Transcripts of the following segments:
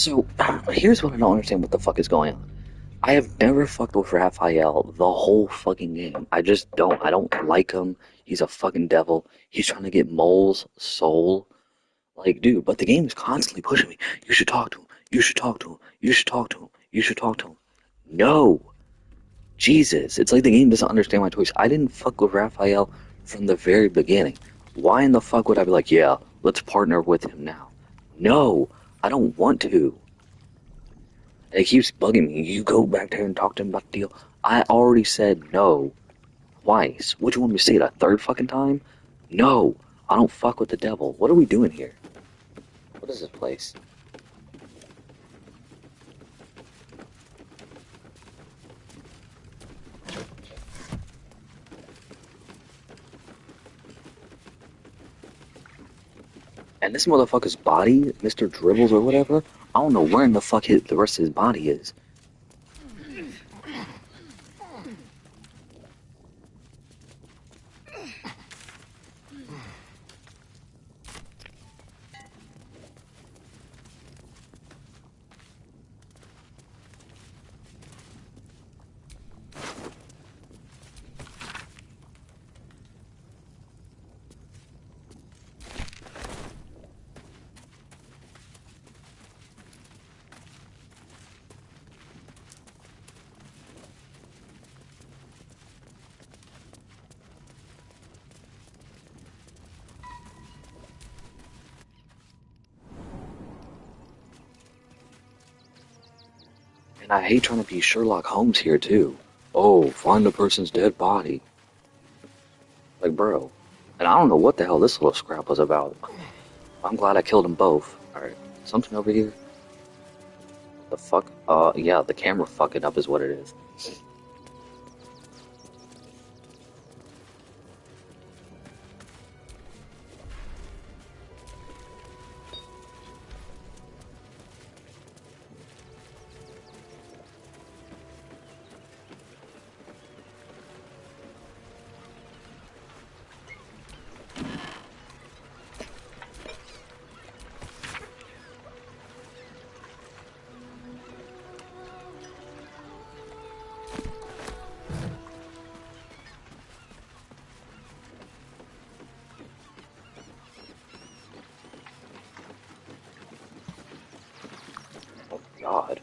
So, here's what I don't understand what the fuck is going on. I have never fucked with Raphael the whole fucking game. I just don't. I don't like him. He's a fucking devil. He's trying to get Mole's soul. Like, dude, but the game is constantly pushing me. You should talk to him. You should talk to him. You should talk to him. You should talk to him. No. Jesus. It's like the game doesn't understand my choice. I didn't fuck with Raphael from the very beginning. Why in the fuck would I be like, yeah, let's partner with him now? No, I don't want to. And it keeps bugging me. You go back there and talk to him about the deal. I already said no twice. Would you want me to say it a third fucking time? No, I don't fuck with the devil. What are we doing here? What is this place? And this motherfucker's body, Mr. Dribbles or whatever, I don't know where in the fuck the rest of his body is. And I hate trying to be Sherlock Holmes here too. Oh, find the person's dead body. Like, bro. And I don't know what the hell this little scrap was about. I'm glad I killed them both. Alright, something over here. The fuck? Yeah, the camera fucking up is what it is. Oh, God.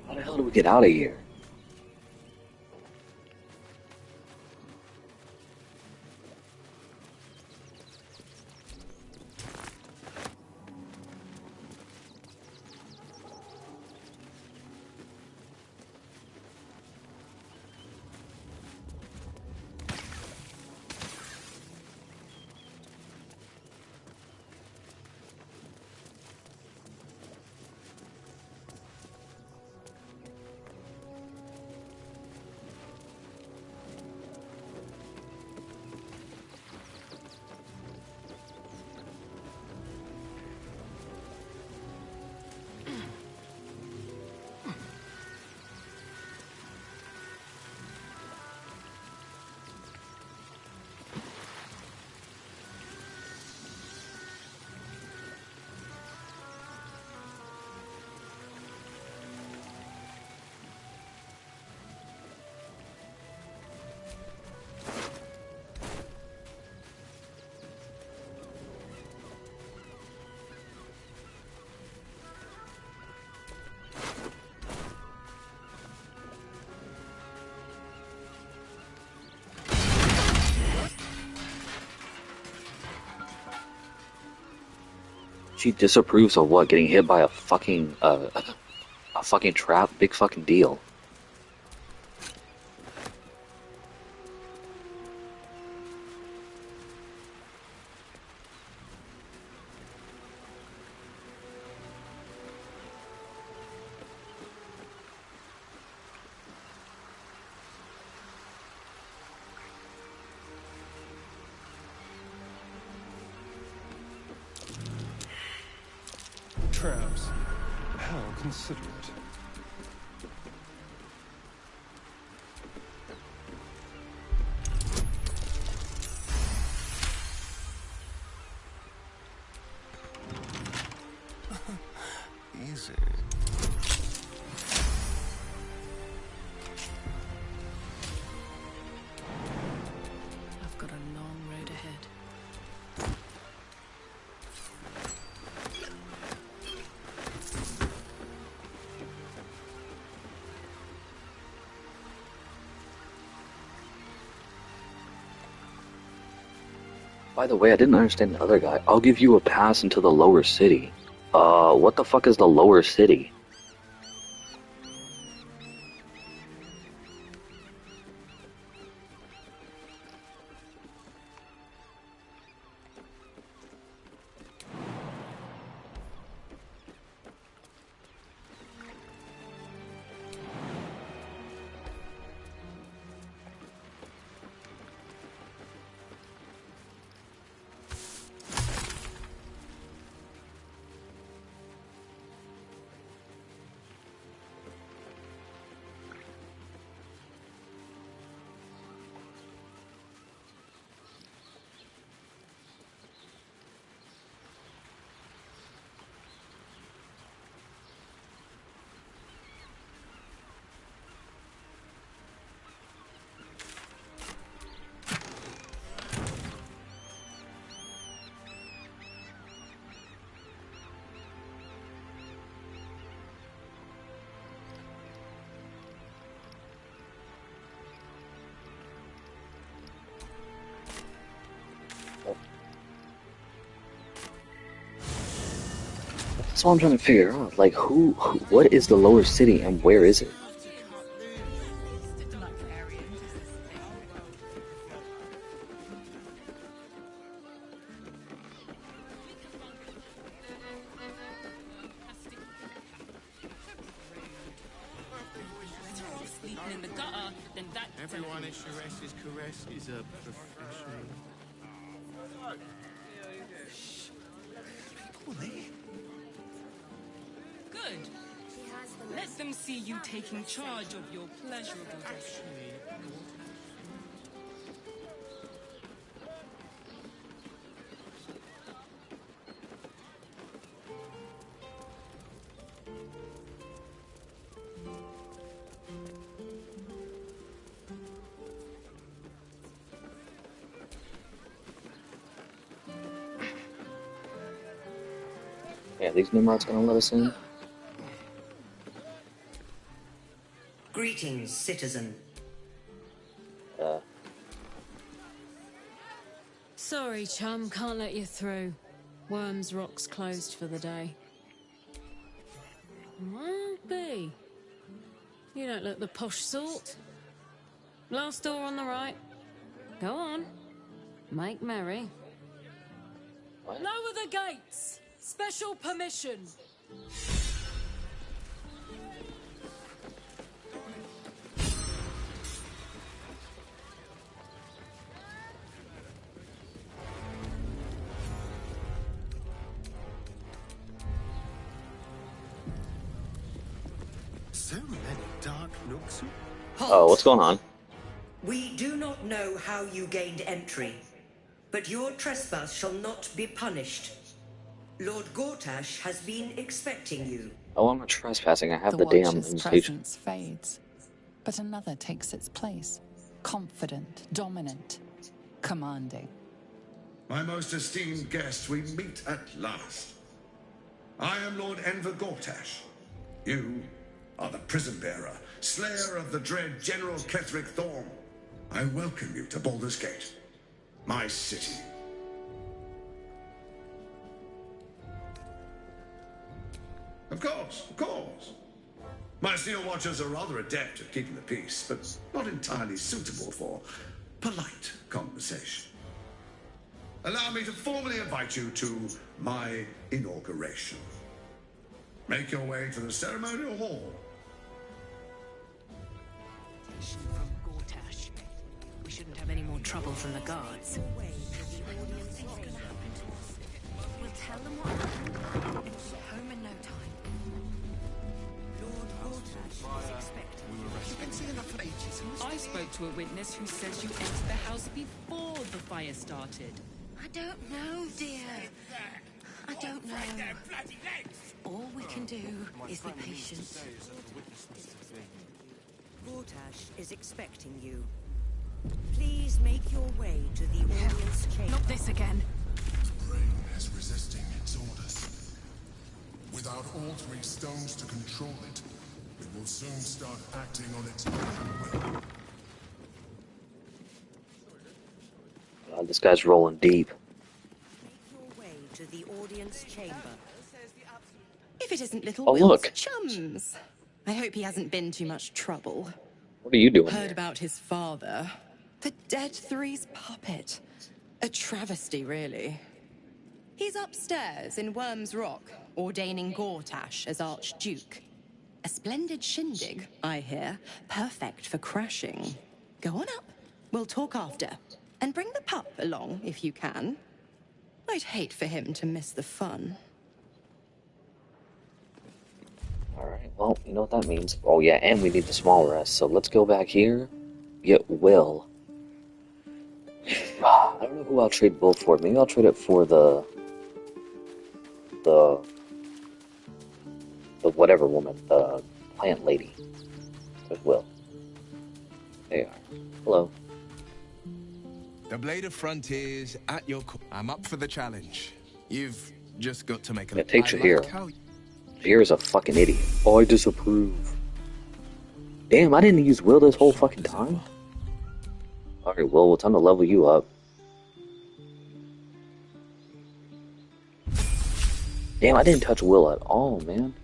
How the hell do we get out of here? She disapproves of what? Getting hit by a fucking trap? Big fucking deal. Traps. How considerate. Easy. I've got a long road ahead. By the way, I didn't understand the other guy. I'll give you a pass into the lower city. What the fuck is the lower city? That's what I'm trying to figure out. Like, what is the lower city and where is it? Everyone at Sharess's caress is a professional. Good. Let them see you taking charge of your pleasurable destiny. Yeah, these Nimrods gonna let us in? Greetings, citizen. Sorry, chum, can't let you through. Worms Rock's closed for the day. Well, B. You don't look the posh sort. Last door on the right. Go on. Make merry. What? Lower the gates! Special permission! So many dark nooks. Oh, what's going on? We do not know how you gained entry, but your trespass shall not be punished. Lord Gortash has been expecting you. Oh, I'm not trespassing. I have The the damn Watcher's invitation. presence fades, but another takes its place. Confident, dominant, commanding. My most esteemed guest, we meet at last. I am Lord Enver Gortash. You are the prison bearer, slayer of the dread General Ketheric Thorm. I welcome you to Baldurs Gate, my city. Of course, of course. My Steel Watchers are rather adept at keeping the peace, but not entirely suitable for polite conversation. Allow me to formally invite you to my inauguration. Make your way to the ceremonial hall. From Gortash. We shouldn't have any more trouble from the guards. We'll tell them what happened. Home in no time. Lord Gortash is expecting. You've been seeing her for ages. I spoke to a witness who says you entered the house before the fire started. I don't know, dear. I don't know. All we can do is be patient. Gortash is expecting you. Please make your way to the audience chamber. Not this again. The brain is resisting its orders. Without altering stones to control it, it will soon start acting on its own will. This guy's rolling deep. Make your way to the audience chamber. If it isn't little Oh, Will's look. chums. I hope he hasn't been too much trouble. What are you doing Heard here? about his father. The Dead Three's puppet. A travesty, really. He's upstairs in Worm's Rock, ordaining Gortash as Archduke. A splendid shindig, I hear. Perfect for crashing. Go on up. We'll talk after. And bring the pup along, if you can. I'd hate for him to miss the fun. Alright, well, you know what that means. Oh yeah, and we need the small rest, so let's go back here. Get Will. I don't know who I'll trade Will for. Maybe I'll trade it for the whatever woman, the plant lady. There's Will. There you are. Hello. The Blade of Frontiers at your call. I'm up for the challenge. You've just got to make a... Yeah, take I Shahir. like how- Shahir's a fucking idiot. Oh, I disapprove. Damn, I didn't use Will this whole fucking time? Alright, Will, it's time to level you up. Damn, I didn't touch Will at all, man.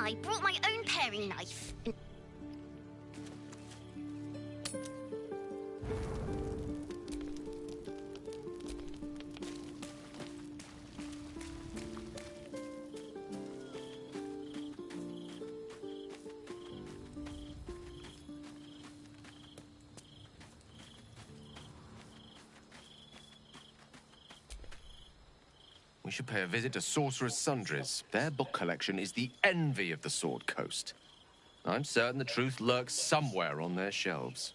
I brought my own paring knife. We should pay a visit to Sorcerer's Sundries. Their book collection is the envy of the Sword Coast. I'm certain the truth lurks somewhere on their shelves.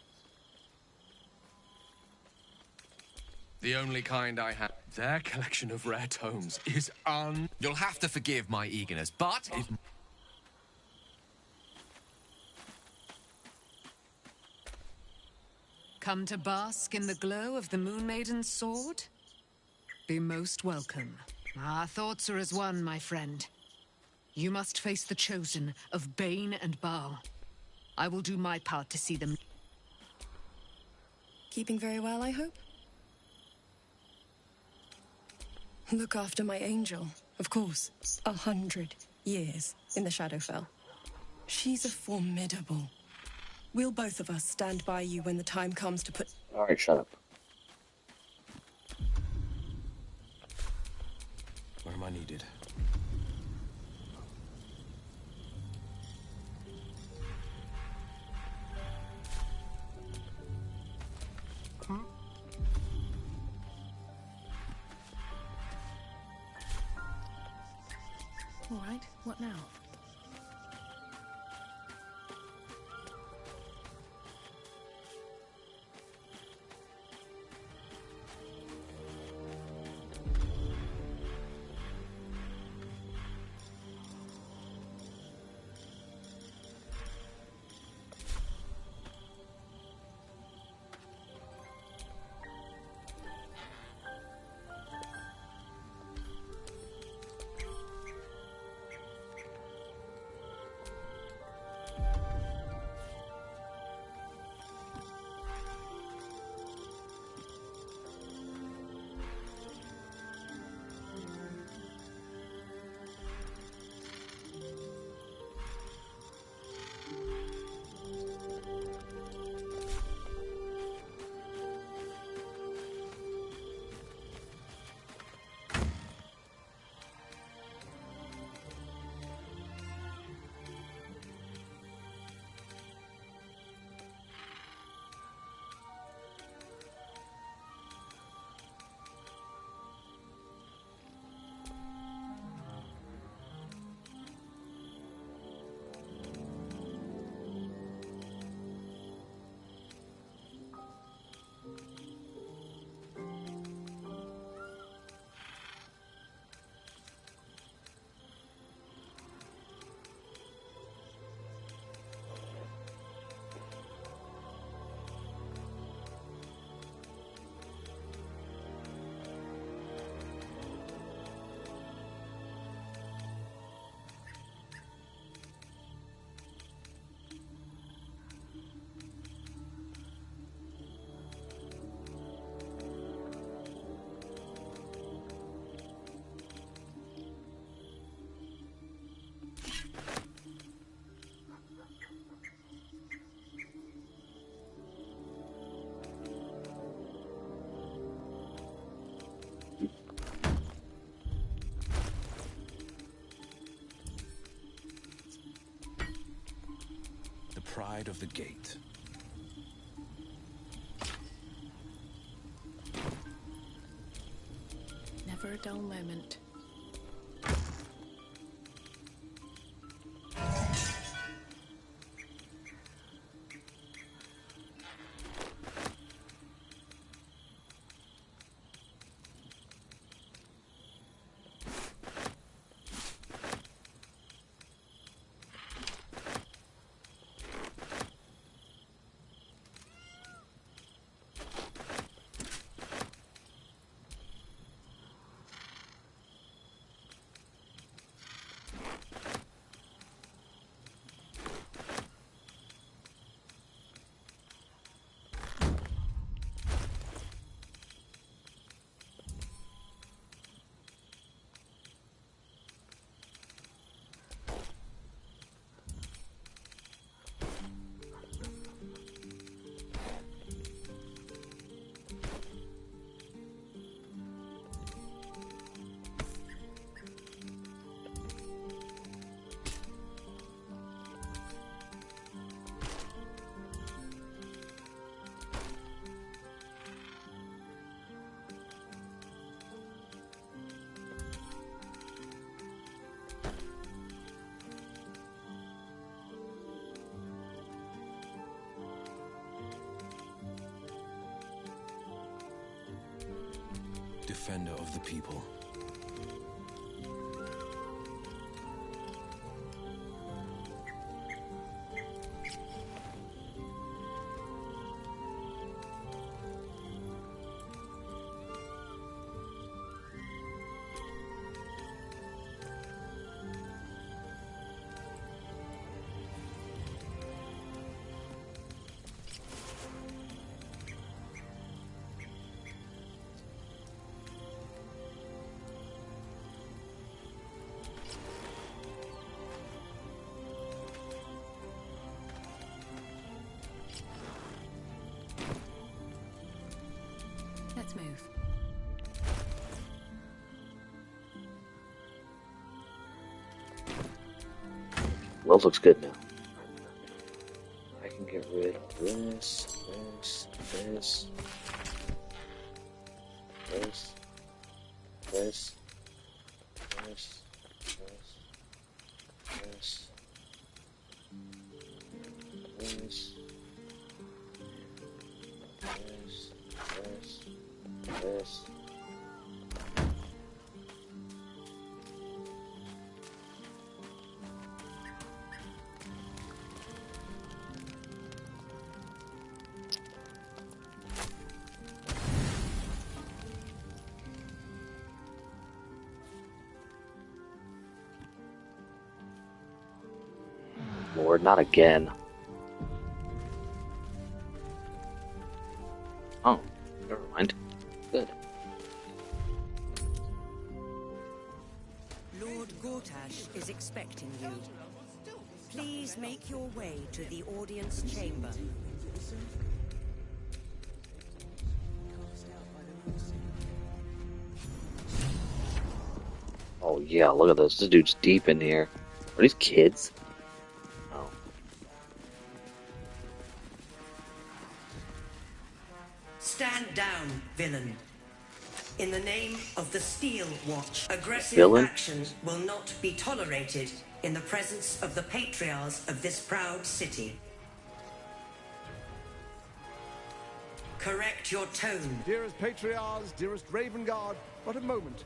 The only kind I have. Their collection of rare tomes is You'll have to forgive my eagerness, but if... Come to bask in the glow of the Moon Maiden's sword? Be most welcome. Our thoughts are as one, my friend. You must face the chosen of Bane and Baal. I will do my part to see them. Keeping very well, I hope? Look after my angel, of course. 100 years in the Shadowfell. She's a formidable. We'll both of us stand by you when the time comes to put... Alright, shut up. Where am I needed? All right, what now? Pride of the Gate. Never a dull moment. defender of the people. Let's move. Wells looks good now. I can get rid of this, this, this, this, this, this, this, this, this, this. Lord, not again. Oh, never mind. Good. Lord Gortash is expecting you. Please make your way to the audience chamber. Oh yeah, look at this. This dude's deep in here. Are these kids? Oh. Stand down, villain. In the name of the Steel Watch, aggressive Villain? action will not be tolerated in the presence of the patriarchs of this proud city. Correct your tone. Dearest Patriarchs, dearest Raven Guard, what a moment.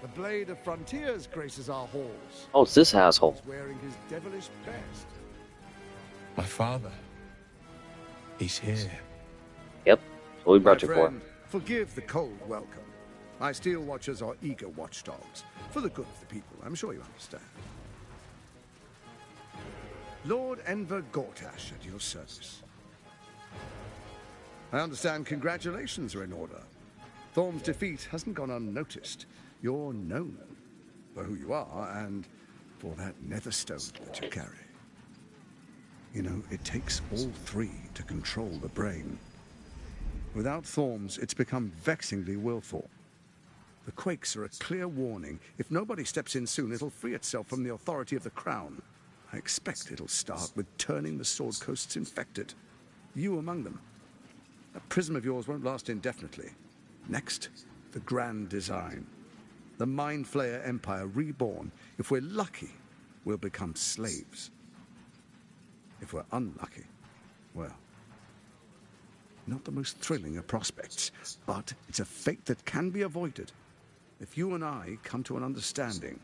The Blade of Frontiers graces our halls. Oh, it's this asshole. He's wearing his devilish best. My father. He's here. Yep, that's what we brought My you for. friend, forgive the cold welcome. My Steel Watchers are eager watchdogs. For the good of the people, I'm sure you understand. Lord Enver Gortash at your service. I understand congratulations are in order. Thorm's defeat hasn't gone unnoticed. You're known for who you are and for that netherstone that you carry. You know, it takes all three to control the brain. Without Thorms, it's become vexingly willful. The quakes are a clear warning. If nobody steps in soon, it'll free itself from the authority of the crown. I expect it'll start with turning the Sword Coasts infected. You among them. That prism of yours won't last indefinitely. Next, the grand design. The Mind Flayer Empire reborn. If we're lucky, we'll become slaves. If we're unlucky, well, not the most thrilling of prospects, but it's a fate that can be avoided if you and I come to an understanding.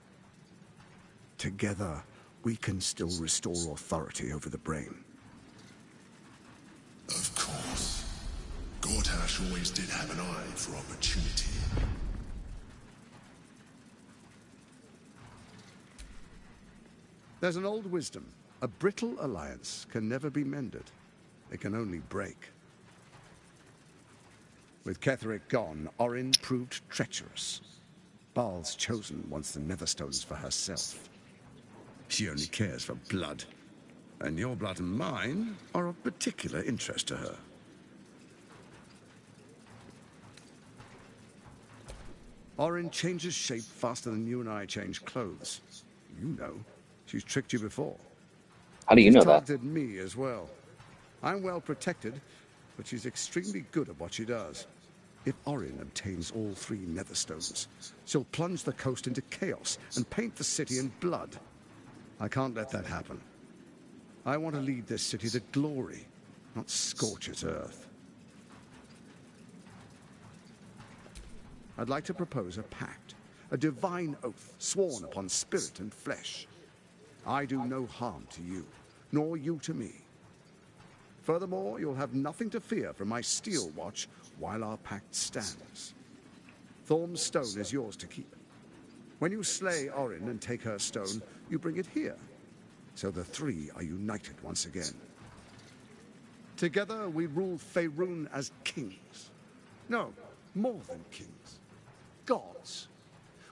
Together, we can still restore authority over the brain. Of course. Gortash always did have an eye for opportunity. There's an old wisdom. A brittle alliance can never be mended. It can only break. With Ketheric gone, Orin proved treacherous. Baal's chosen wants the Netherstones for herself. She only cares for blood. And your blood and mine are of particular interest to her. Orin changes shape faster than you and I change clothes. You know. She's tricked you before. How do you know She's that? targeted me as well. I'm well protected, but she's extremely good at what she does. If Orin obtains all three Netherstones, she'll plunge the coast into chaos and paint the city in blood. I can't let that happen. I want to lead this city to glory, not scorch its earth. I'd like to propose a pact, a divine oath sworn upon spirit and flesh. I do no harm to you, nor you to me. Furthermore, you'll have nothing to fear from my steel watch while our pact stands. Thorm's stone is yours to keep. When you slay Orin and take her stone, you bring it here, so the three are united once again. Together we rule Faerun as kings. No, more than kings. Gods.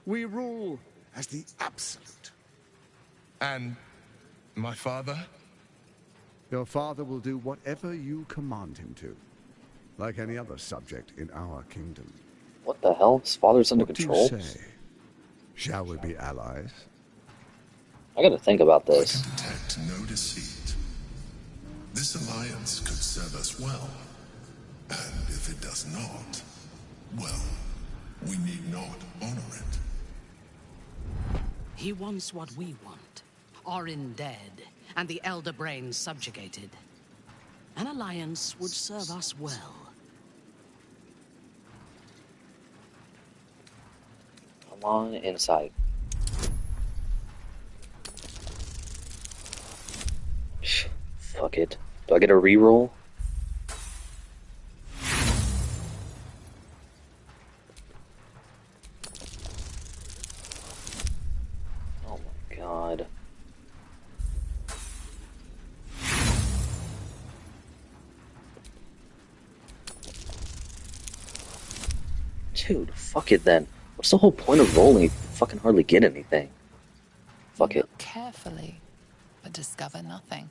We rule as the absolute. And my father? Your father will do whatever you command him to, like any other subject in our kingdom. What the hell? His father's under What control? do you say? Shall we be allies? I gotta think about this. I can detect no deceit. This alliance could serve us well. And if it does not, well, we need not honor it. He wants what we want. Orin dead, and the Elder Brains subjugated. An alliance would serve us well. Come on inside. Fuck it. Do I get a reroll? Oh my god. Dude, fuck it then. What's the whole point of rolling if you fucking hardly get anything? Fuck it. Look carefully, but discover nothing.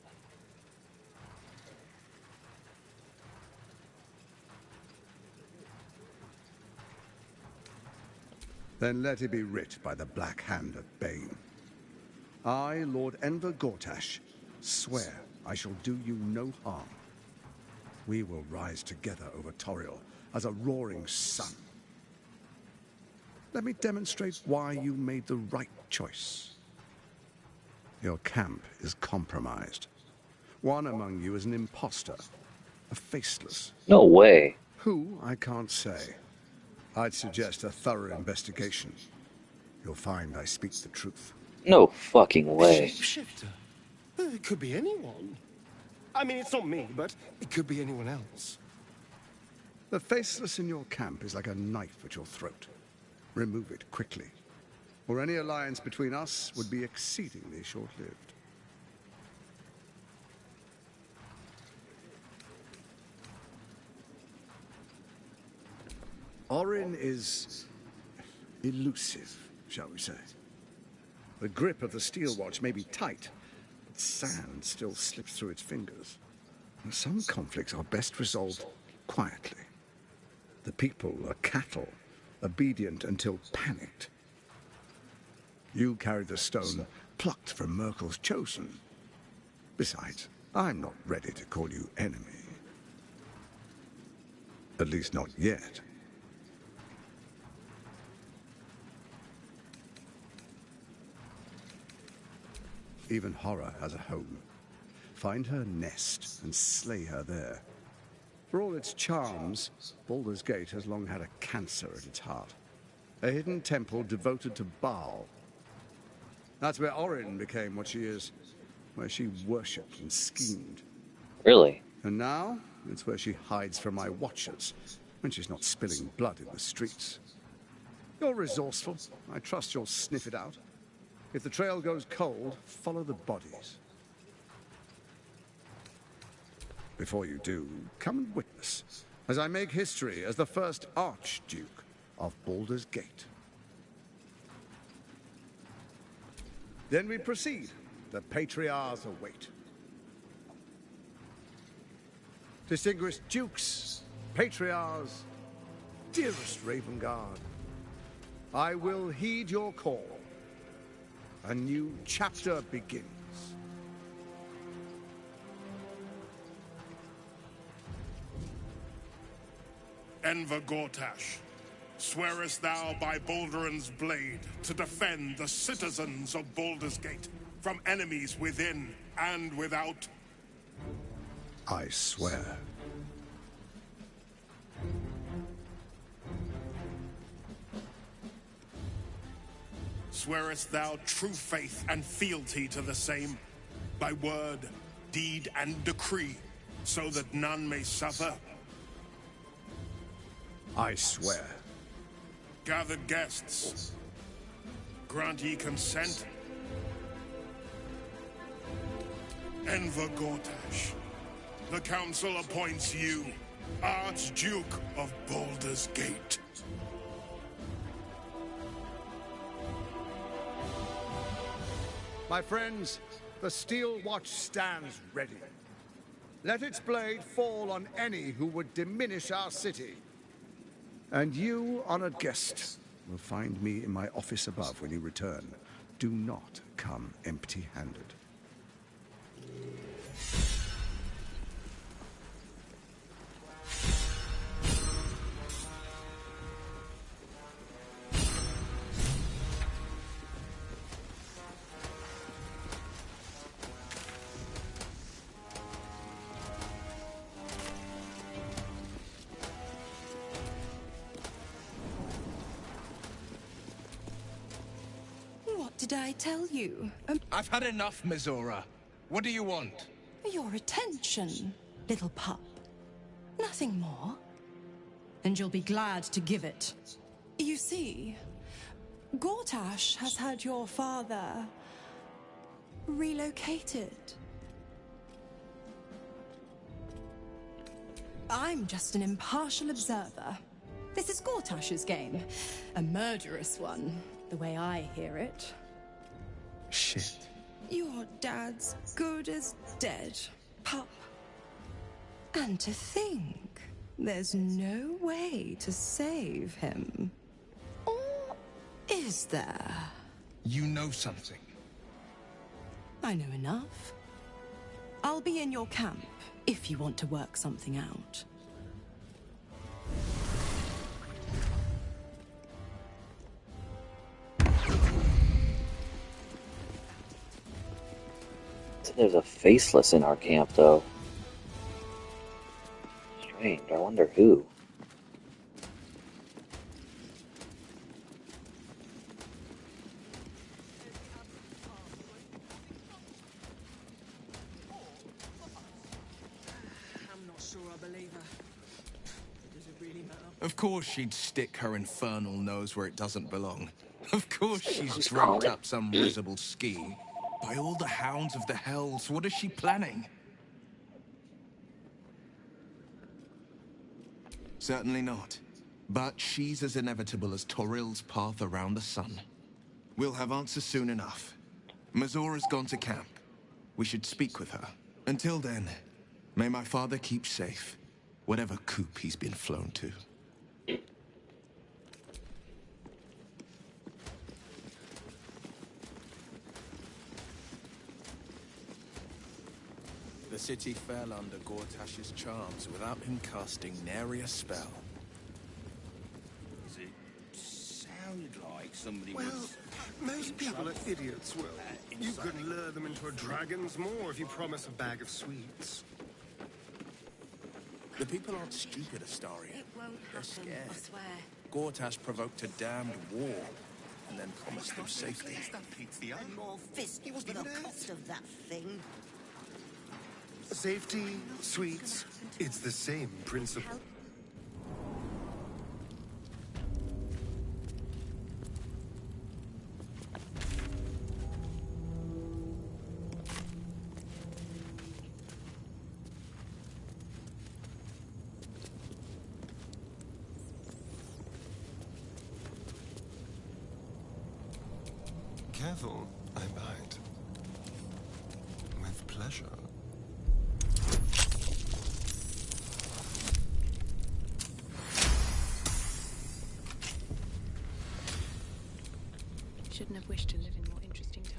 Then let it be writ by the black hand of Bane. I, Lord Enver Gortash, swear I shall do you no harm. We will rise together over Toriel as a roaring sun. Let me demonstrate why you made the right choice. Your camp is compromised. One among you is an imposter, a faceless. No way. Who, I can't say. I'd suggest a thorough investigation. You'll find I speak the truth. No fucking way. Shapeshifter? It could be anyone. I mean, it's not me, but it could be anyone else. The faceless in your camp is like a knife at your throat. Remove it quickly, or any alliance between us would be exceedingly short-lived. Orin is elusive, shall we say. The grip of the steel watch may be tight, but sand still slips through its fingers. And some conflicts are best resolved quietly. The people are cattle, obedient until panicked. You carried the stone plucked from Merkel's chosen. Besides, I'm not ready to call you enemy. At least not yet. Even horror has a home. Find her nest and slay her there. For all its charms, Baldurs Gate has long had a cancer at its heart. A hidden temple devoted to Baal. That's where Orin became what she is, where she worshipped and schemed. Really? And now, it's where she hides from my watchers, when she's not spilling blood in the streets. You're resourceful. I trust you'll sniff it out. If the trail goes cold, follow the bodies. Before you do, come and witness, as I make history as the first Archduke of Baldurs Gate. Then we proceed. The Patriarchs await. Distinguished Dukes, Patriarchs, dearest Ravengard, I will heed your call. A new chapter begins. Enver Gortash, swearest thou by Balduran's blade to defend the citizens of Baldur's Gate from enemies within and without? I swear. swearest thou true faith and fealty to the same, by word, deed, and decree, so that none may suffer? I swear. Gathered guests, grant ye consent? Enver Gortash, the council appoints you Archduke of Baldurs Gate. My friends, the Steel Watch stands ready. Let its blade fall on any who would diminish our city. And you, honored guest, will find me in my office above when you return. Do not come empty-handed. What did I tell you? I've had enough, Mizora. What do you want? Your attention, little pup. Nothing more. And you'll be glad to give it. You see, Gortash has had your father relocated. I'm just an impartial observer. This is Gortash's game. A murderous one, the way I hear it. Shit. Your dad's good as dead, pup. And to think, there's no way to save him. Or is there? You know something. I know enough. I'll be in your camp if you want to work something out. There's a faceless in our camp, though. Strange. I wonder who. I'm not sure I believe her. Does it really matter? Of course she'd stick her infernal nose where it doesn't belong. Of course she's dreamt up some risible scheme. By all the hounds of the hells, what is she planning? Certainly not. But she's as inevitable as Toril's path around the sun. We'll have answers soon enough. Mazora's gone to camp. We should speak with her. Until then, may my father keep safe, whatever coop he's been flown to. The city fell under Gortash's charms without him casting nary a spell. Does it sound like somebody Well, was... most people are idiots, Will. You could lure them into a dragon's maw if you promise a bag of sweets. The people aren't stupid, Astaria. It won't They're happen, scared. I swear. Gortash provoked a damned war, and then promised them safety. And more fisky for the cost of that thing. Safety, sweets, it's the same principle. Careful, I bite. With pleasure. Shouldn't have wished to live in more interesting times.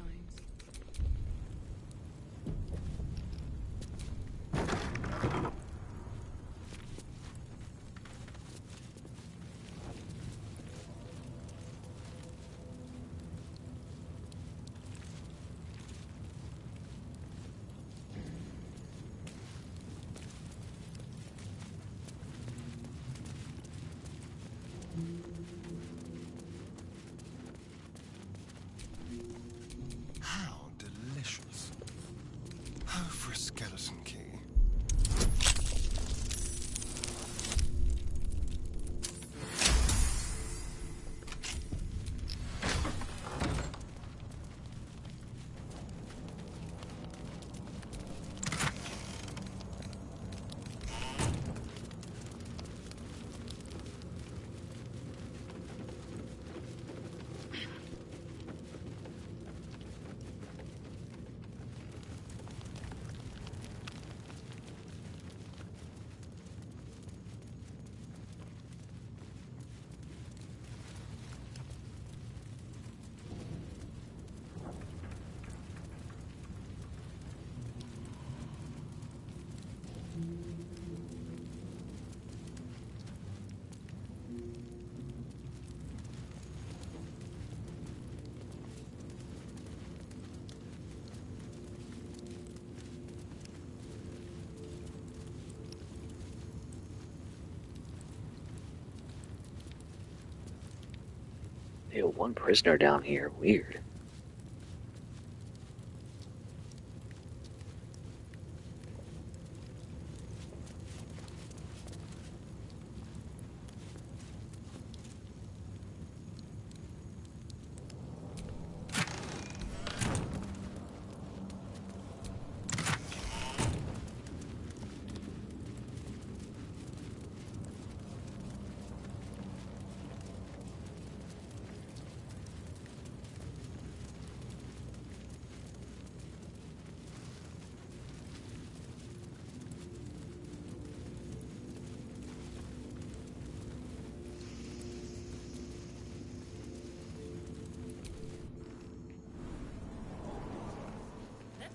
Ew, one prisoner down here. Weird.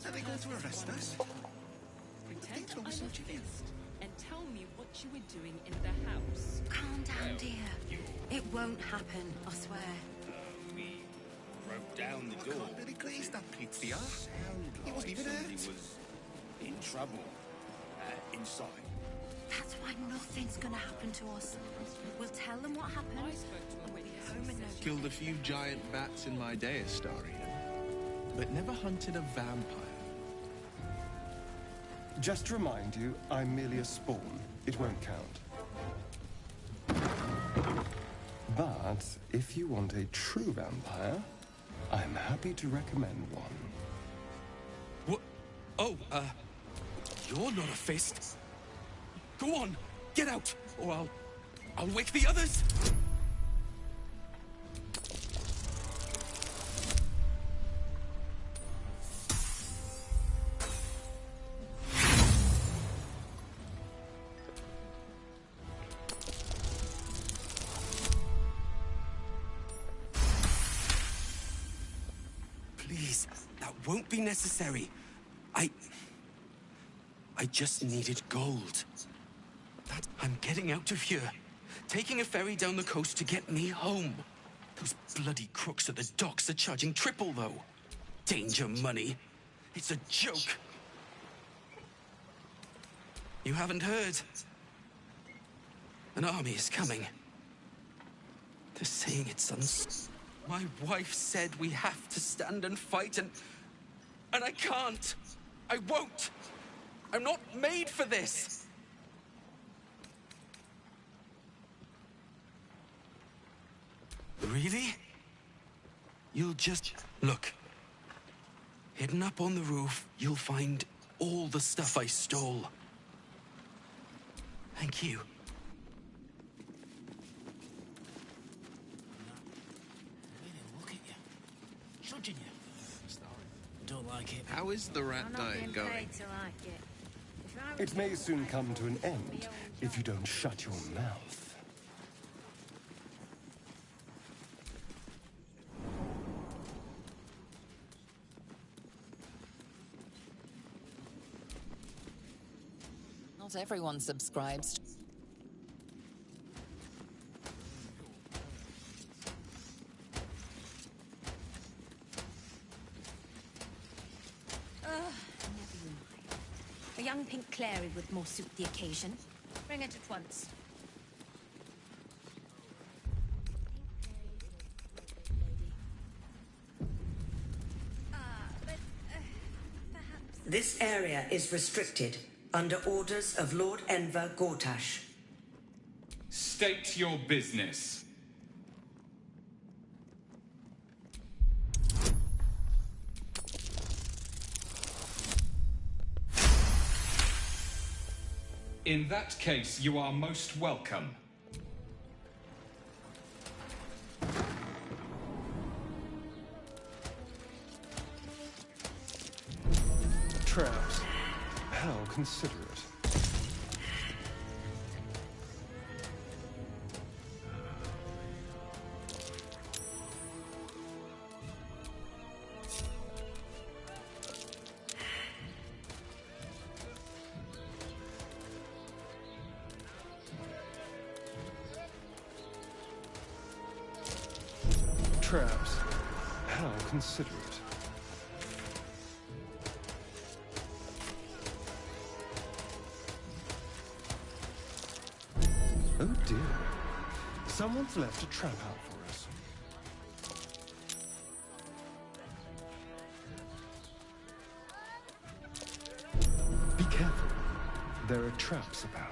Are they going to arrest us? Pretend to unfazed and tell me what you were doing in the house. Calm down, dear. It won't happen, I swear. We broke down the door. Can't really glazed that pizza. He wasn't even Somebody hurt. was in trouble inside. That's why nothing's gonna happen to us. We'll tell them what happened, and we'll be home in no time. Killed a few giant bats in my day, Astarian, but never hunted a vampire. Just to remind you, I'm merely a spawn. It won't count. But if you want a true vampire, I'm happy to recommend one. What? Oh, you're not a fist. Go on, get out, or I'll wake the others. Please, that won't be necessary. I just needed gold. I'm getting out of here. Taking a ferry down the coast to get me home. Those bloody crooks at the docks are charging triple, though. Danger money. It's a joke. You haven't heard? An army is coming. They're saying it's My wife said we have to stand and fight, and I can't. I won't. I'm not made for this. Really? You'll just... Look. Hidden up on the roof, you'll find all the stuff I stole. Thank you. Look at you. Judging you. Don't like it. How is the rat diet going? It may soon come to an end if you don't shut your mouth. Not everyone subscribes. A young pink Clary would more suit the occasion. Bring it at once. This area is restricted under orders of Lord Enver Gortash. State your business. In that case, you are most welcome. Traps. How considerate. Traps. How considerate. Oh dear. Someone's left a trap out for us. There are traps about.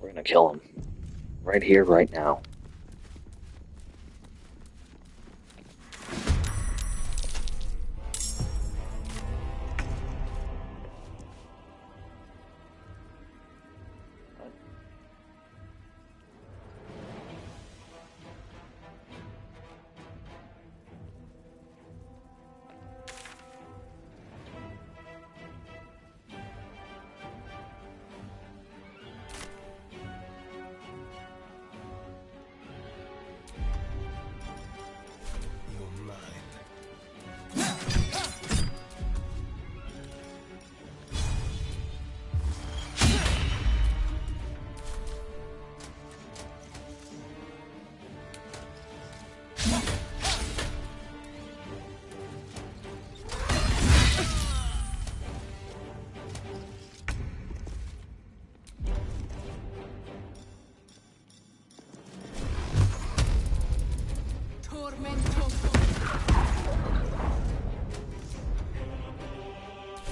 We're gonna kill him. Right here, right now.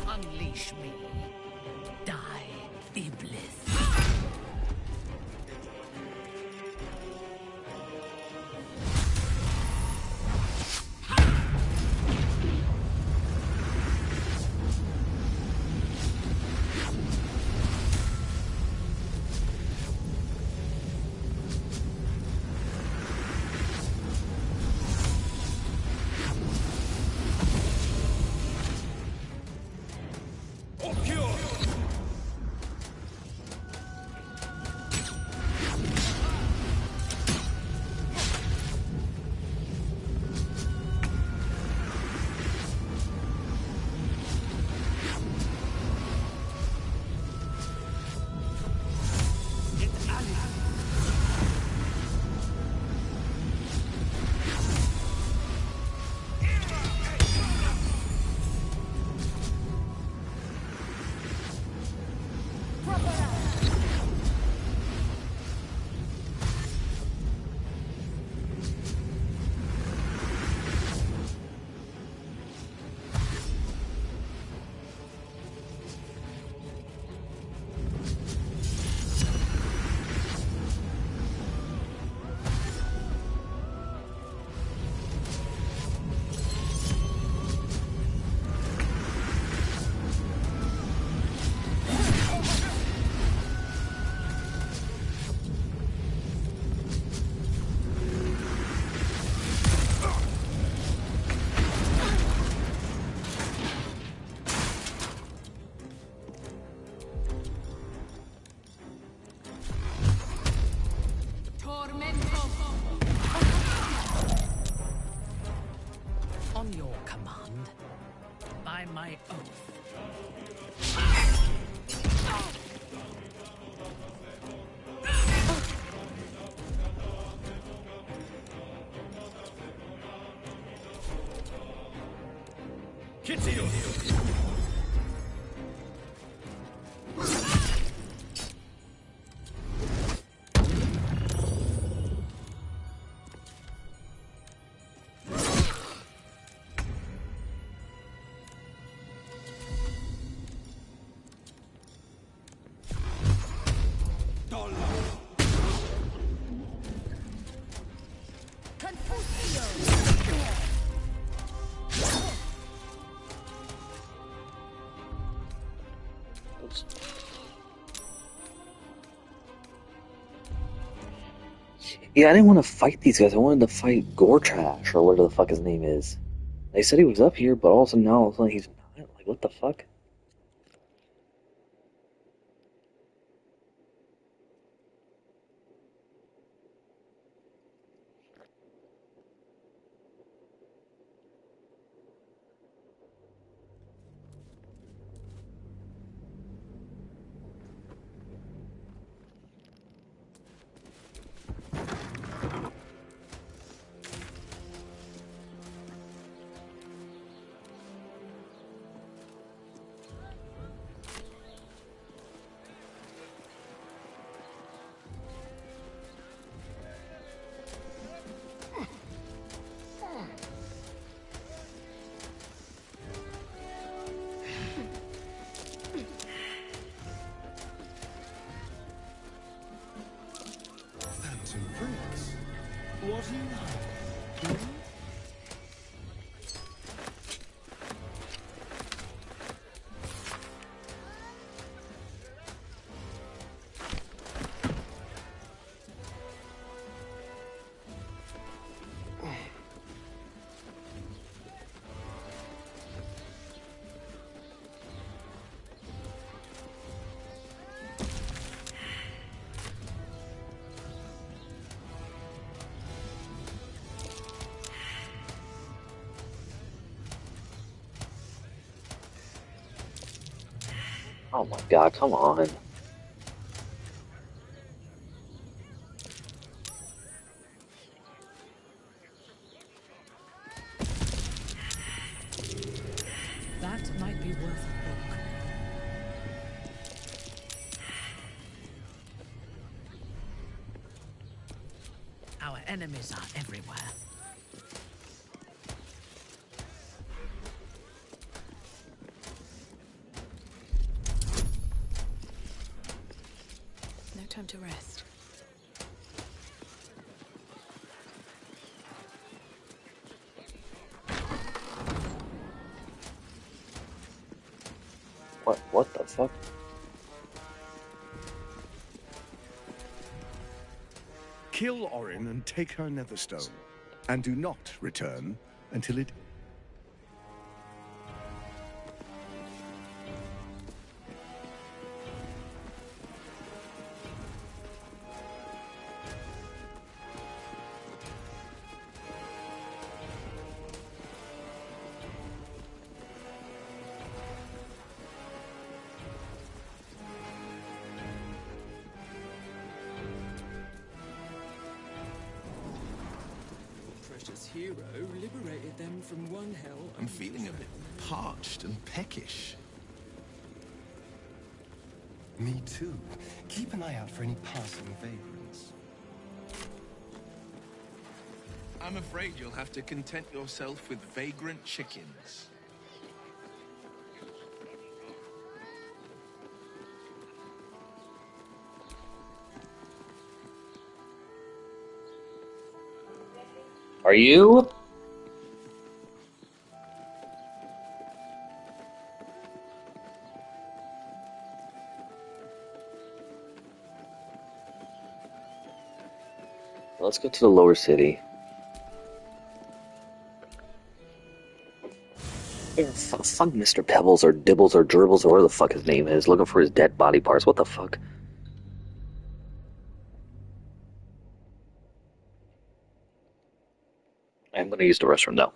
Unleash me. Die, Iblis. On your command, by my oath. Yeah, I didn't want to fight these guys. I wanted to fight Gore Trash or whatever the fuck his name is. They said he was up here, but all of a sudden now all of a sudden he's not. Like, what the fuck? Phantom Prince. What do you like? Hmm? Oh my god, come on. That might be worth a look. Our enemies are everywhere. No time to rest. What the fuck? Kill Orin and take her Netherstone. And do not return until it... Precious hero liberated them from one hell. I'm feeling a bit parched and peckish. Me too. Keep an eye out for any passing vagrants. I'm afraid you'll have to content yourself with vagrant chickens. Are you? Let's go to the lower city. Fuck Mr. Pebbles or Dibbles or Dribbles or whatever the fuck his name is, looking for his dead body parts. What the fuck? I'm gonna use the restroom now.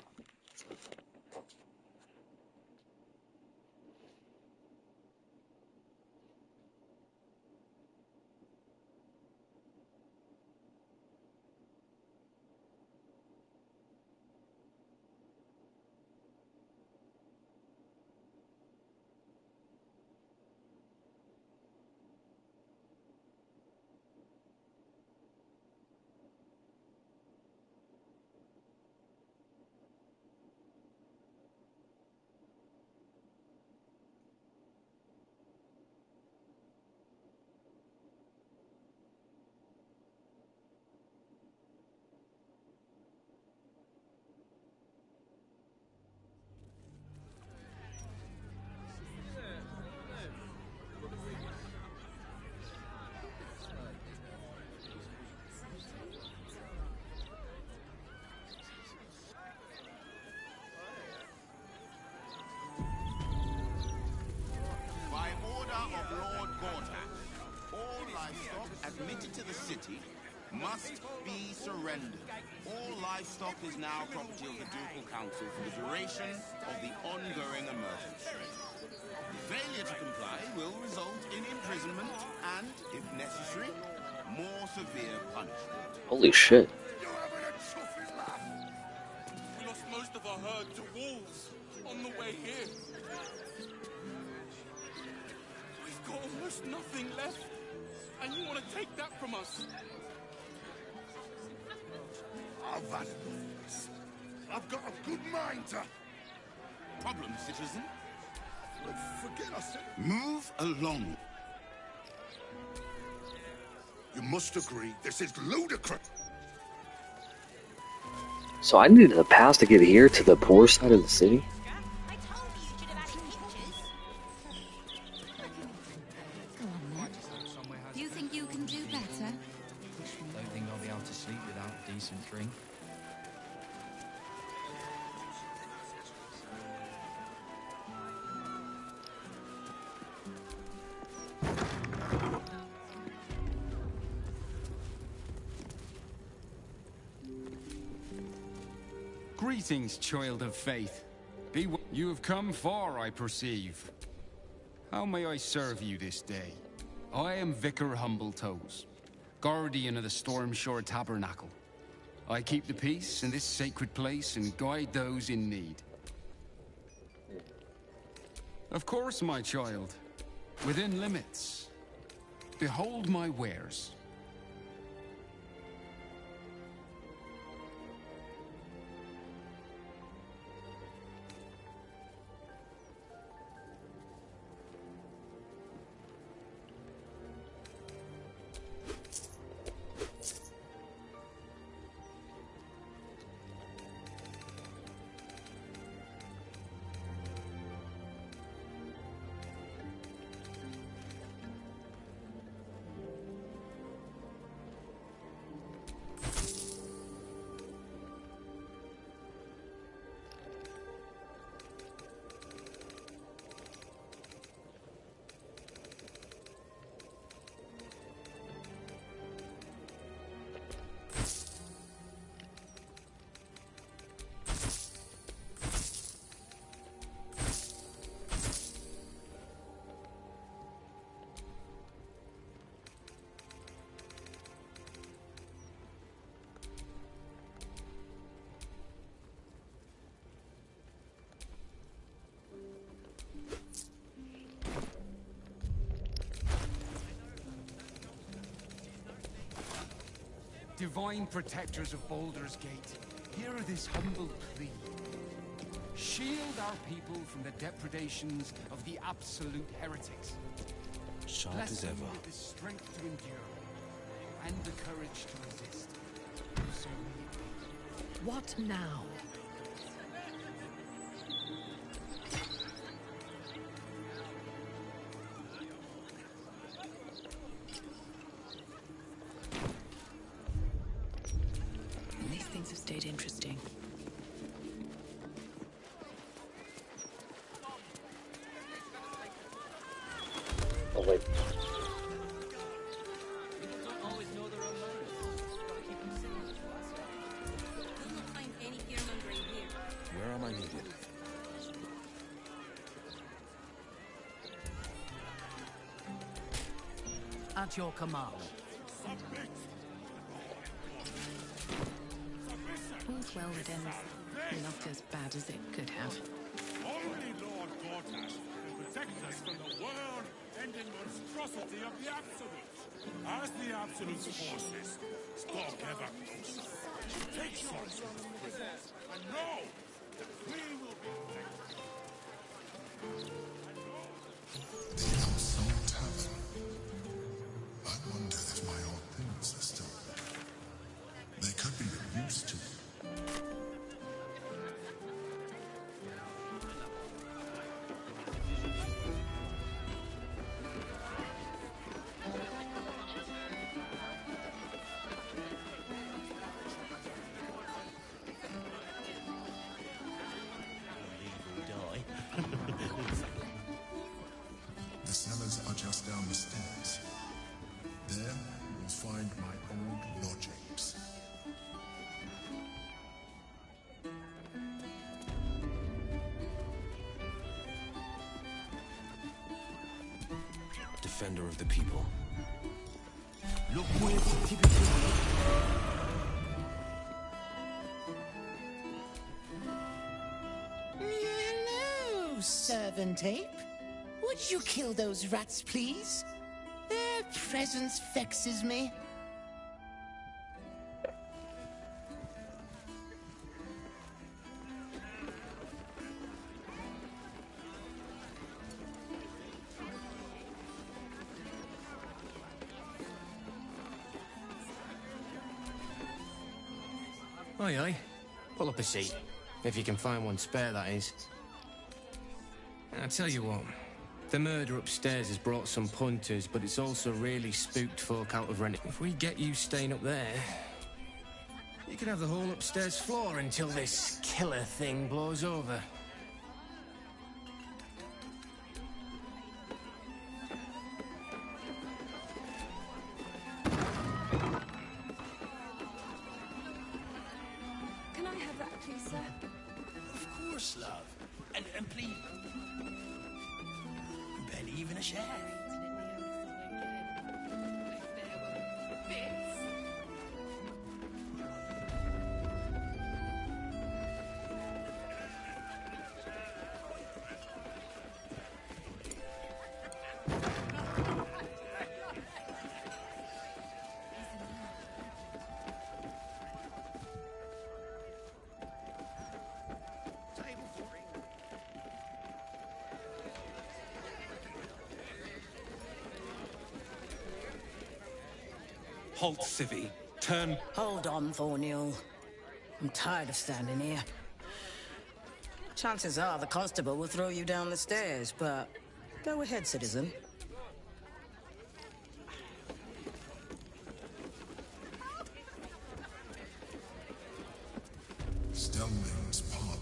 livestock admitted to the city must be surrendered. All livestock is now property of the Ducal Council for the duration of the ongoing emergency. Failure to comply will result in imprisonment and, if necessary, more severe punishment. Holy shit. We lost most of our herd to wolves on the way here. We've got almost nothing left, and you want to take that from us? I've had enough of this. I've got a good mind to... Problem, citizen? Forget I said... Move along. You must agree, this is ludicrous. So I needed a pass to get here to the poor side of the city? You think you can do better? Don't think I'll be able to sleep without a decent drink. Greetings, child of faith. You have come far, I perceive. How may I serve you this day? I am Vicar Humbletoes, guardian of the Stormshore Tabernacle. I keep the peace in this sacred place and guide those in need. Of course, my child. Within limits. Behold my wares. Divine protectors of Baldurs Gate, hear this humble plea. Shield our people from the depredations of the absolute heretics. Sharp Bless as them ever. with the strength to endure and the courage to resist. So may it be. What now? These things have stayed interesting. Oh, wait. Where am I needed? At your command. All's well that ends not as bad as it could have. Only Lord Gortash can protect us from the world-ending monstrosity of the Absolute. As the Absolute's forces stalk ever closer, take charge of the prisoners, and know that we will be protected. The Absolute Tavern. I wonder if my old things are still there. They could be of use to me. The cellars are just down the stairs. There defender of the people. Look where the typical... Hello, servant ape. Would you kill those rats, please? Their presence vexes me. Aye, aye. Pull up a seat. If you can find one spare, that is. I'll tell you what. The murder upstairs has brought some punters, but it's also really spooked folk out of rent. If we get you staying up there, you can have the whole upstairs floor until this killer thing blows over. Can I have that, please, sir? Of course, love. And please... barely even a share. Halt, Civvy. Turn... Hold on, Thornhill. I'm tired of standing here. Chances are the constable will throw you down the stairs, but... Go ahead, citizen. Stelling's parlor.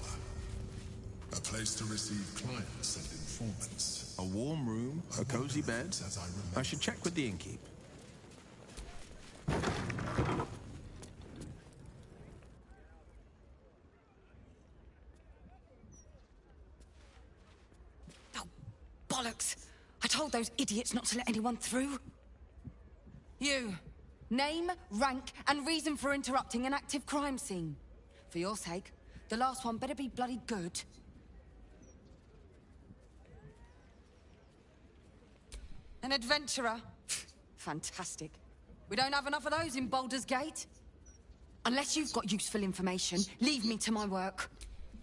A place to receive clients and informants. A warm room, a cozy bed. I should check with the innkeep. Bollocks! I told those idiots not to let anyone through. You. Name, rank, and reason for interrupting an active crime scene. For your sake, the last one better be bloody good. An adventurer? Fantastic. We don't have enough of those in Baldurs Gate. Unless you've got useful information, leave me to my work.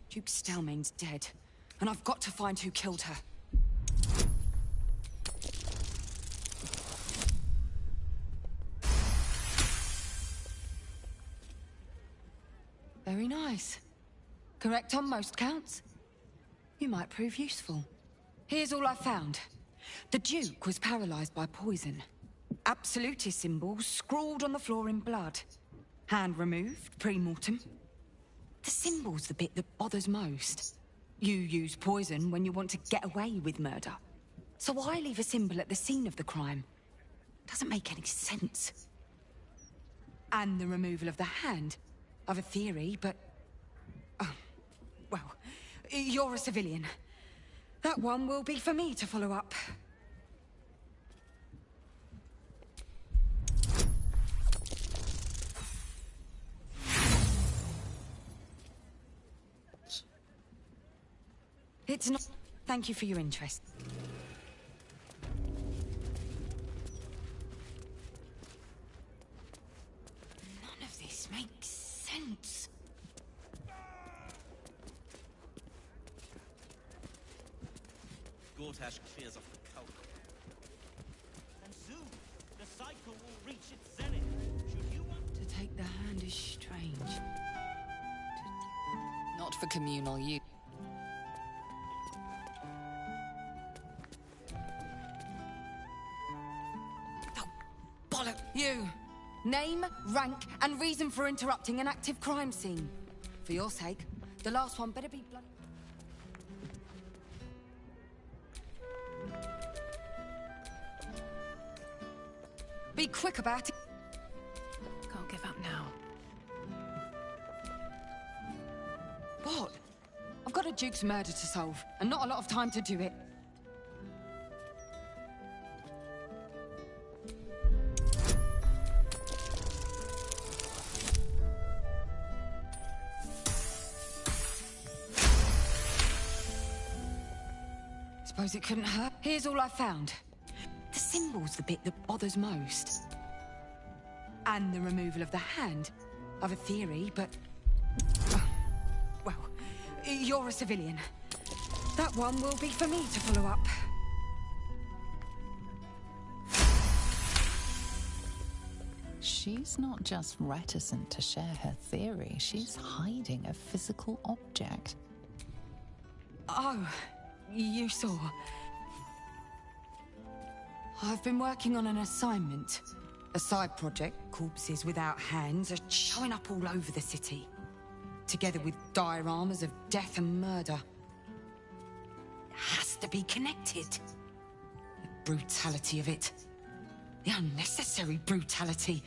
Duke Stelmane's dead, and I've got to find who killed her. Very nice. Correct on most counts. You might prove useful. Here's all I found. The Duke was paralyzed by poison. Absolutist symbols scrawled on the floor in blood. Hand removed, pre-mortem. The symbol's the bit that bothers most. You use poison when you want to get away with murder. So why leave a symbol at the scene of the crime? Doesn't make any sense. And the removal of the hand. I've a theory, but... Oh, well, you're a civilian. That one will be for me to follow up. It's not... Thank you for your interest. None of this makes sense. Gortash clears off the cult. And soon, the cycle will reach its zenith. Should you want To take the hand is strange. Not for communal use. You. Name, rank, and reason for interrupting an active crime scene. For your sake, the last one better be bloody... Be quick about it. Can't give up now. What? I've got a Duke's murder to solve, and not a lot of time to do it. Suppose it couldn't hurt. Here's all I found. The symbol's the bit that bothers most. And the removal of the hand. I've a theory, but... well, you're a civilian. That one will be for me to follow up. She's not just reticent to share her theory, she's hiding a physical object. Oh, you saw. I've been working on an assignment. A side project, corpses without hands, are showing up all over the city. Together with dioramas of death and murder. It has to be connected. The brutality of it. The unnecessary brutality.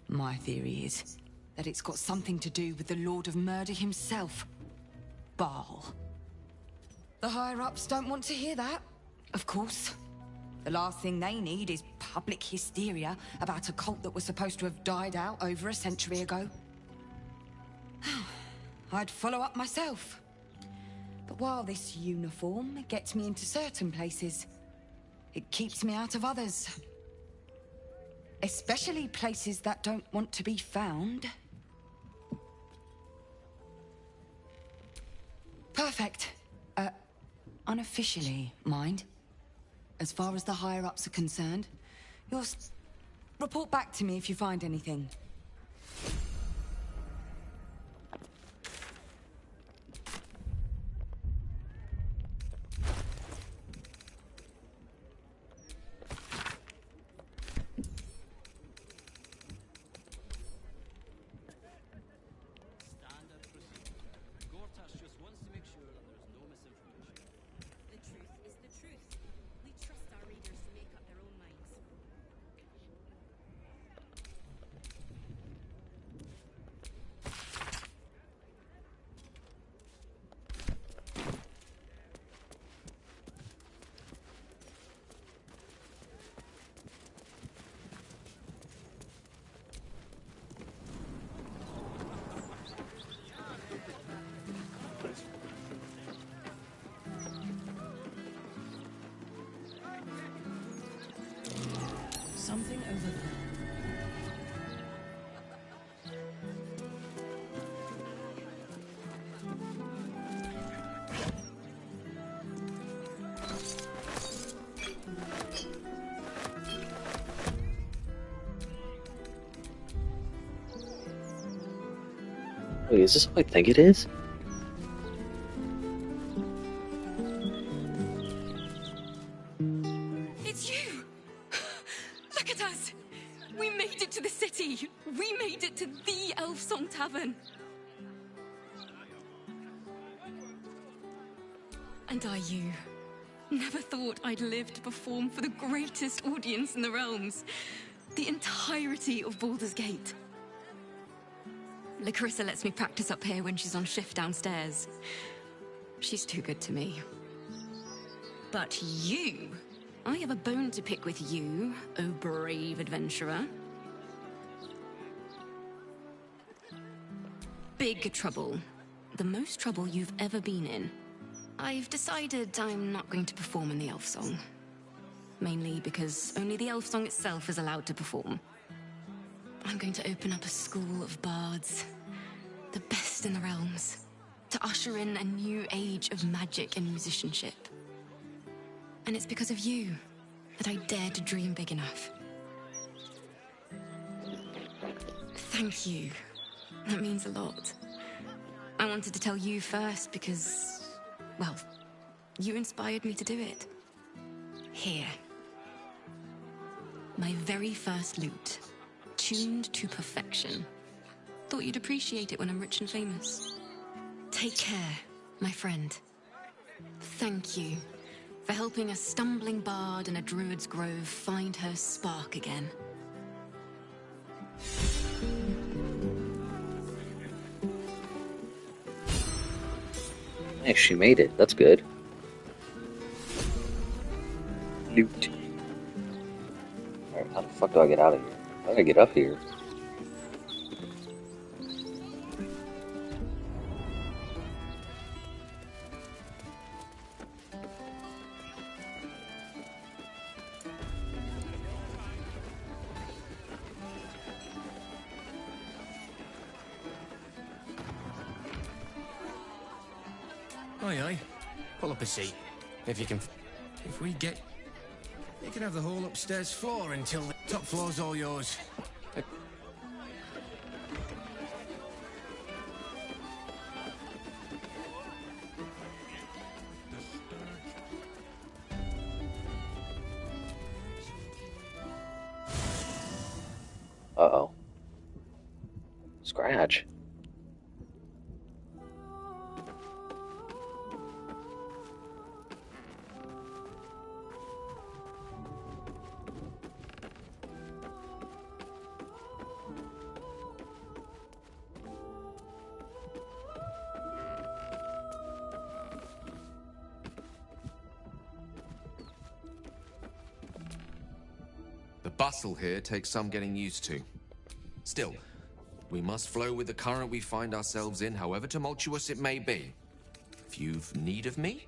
My theory is that it's got something to do with the Lord of Murder himself. Baal. The higher-ups don't want to hear that, of course. The last thing they need is public hysteria about a cult that was supposed to have died out over a century ago. I'd follow up myself. But while this uniform gets me into certain places, it keeps me out of others. Especially places that don't want to be found. Perfect. Unofficially, mind. As far as the higher-ups are concerned, report back to me if you find anything. Something over there. Wait, is this what I think it is? It's you! Look at us! We made it to the city! We made it to the Elf Song Tavern! And are you? Never thought I'd live to perform for the greatest audience in the realms. The entirety of Baldurs Gate. Larissa lets me practice up here when she's on shift downstairs. She's too good to me. But you... I have a bone to pick with you, oh brave adventurer. Big trouble. The most trouble you've ever been in. I've decided I'm not going to perform in the Elf Song. Mainly because only the Elf Song itself is allowed to perform. I'm going to open up a school of bards. The best in the realms. To usher in a new age of magic and musicianship. And it's because of you that I dared to dream big enough. Thank you. That means a lot. I wanted to tell you first because, well, you inspired me to do it. Here. My very first lute. Tuned to perfection. Thought you'd appreciate it when I'm rich and famous. Take care, my friend. Thank you for helping a stumbling bard in a druid's grove find her spark again. Hey, she made it. That's good. Loot. Alright, how the fuck do I get out of here? How do I get up here? Aye, aye. Pull up a seat. If you can... If we get... You can have the whole upstairs floor until the top floor's all yours. Uh-oh. Scratch. The bustle here takes some getting used to. Still, we must flow with the current we find ourselves in, however tumultuous it may be. If you've need of me,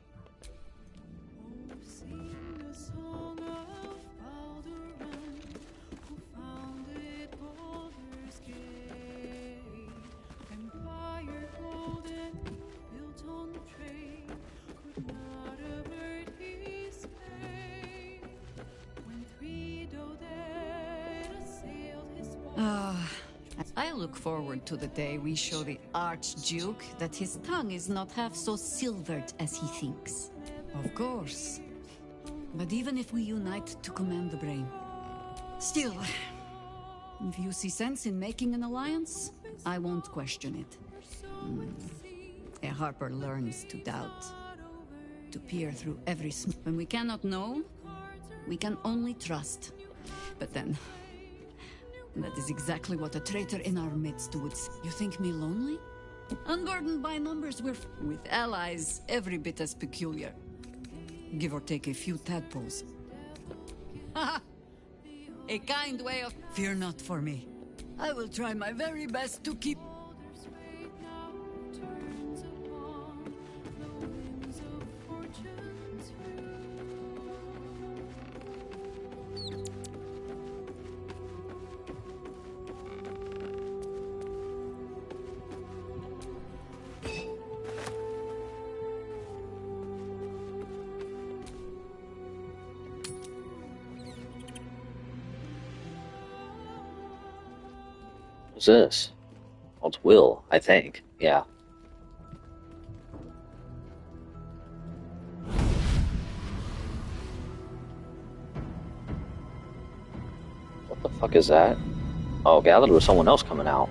I look forward to the day we show the Archduke that his tongue is not half so silvered as he thinks. Of course. But even if we unite to command the brain, still, if you see sense in making an alliance, I won't question it. A Harper learns to doubt, to peer through every when we cannot know, we can only trust. But then, that is exactly what a traitor in our midst would say. You think me lonely? Unburdened by numbers, we're with allies every bit as peculiar. Give or take a few tadpoles. Haha! A kind way of... Fear not for me. I will try my very best to keep... What's this? Well, it's Will, I think. Yeah. What the fuck is that? Oh, okay, I thought there was someone else coming out.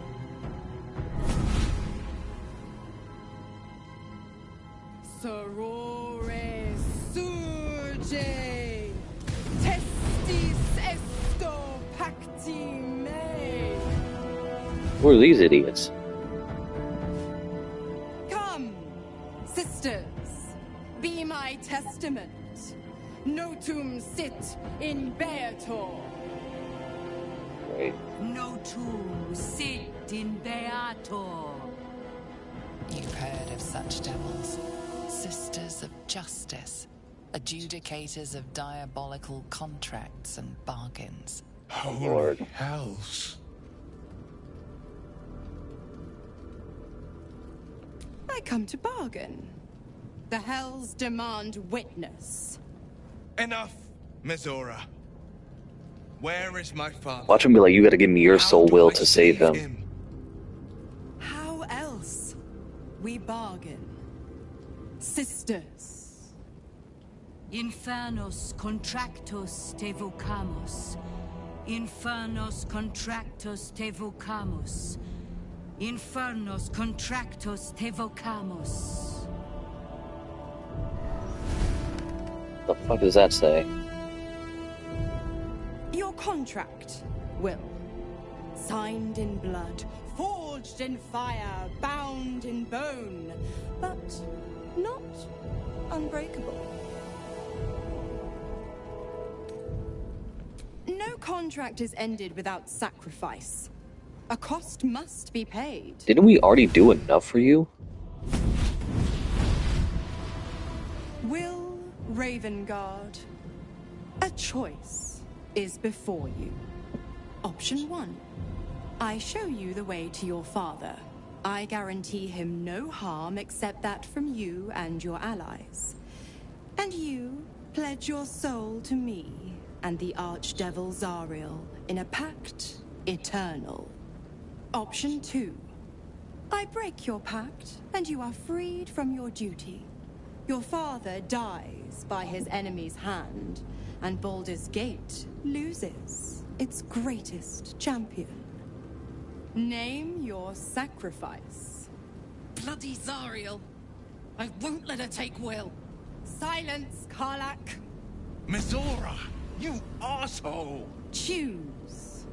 Sorore surge, testis esto pacti me. Who are these idiots? Come, sisters, be my testament. Notum sit in beator. Wait. Notum sit in beato. You've heard of such devils. Sisters of justice. Adjudicators of diabolical contracts and bargains. Lord. Hells. I come to bargain. The hells demand witness. enough, Mizora. Where is my father? Watch him be like, you gotta give me your soul will to save him. How else? We bargain. Sisters. Infernos contractos te vocamus. Infernos contractos te vocamus. Infernos contractos te vocamus. The fuck does that say? Your contract, Will. Signed in blood, forged in fire, bound in bone, but not unbreakable. No contract is ended without sacrifice. A cost must be paid. Didn't we already do enough for you? Will Ravengard, a choice is before you. Option 1. I show you the way to your father. I guarantee him no harm except that from you and your allies. And you pledge your soul to me and the Archdevil Zariel in a pact eternal. Option 2. I break your pact, and you are freed from your duty. Your father dies by his enemy's hand, and Baldur's Gate loses its greatest champion. Name your sacrifice. Bloody Zariel! I won't let her take Will. Silence, Karlak. Mizora, you asshole! Choose.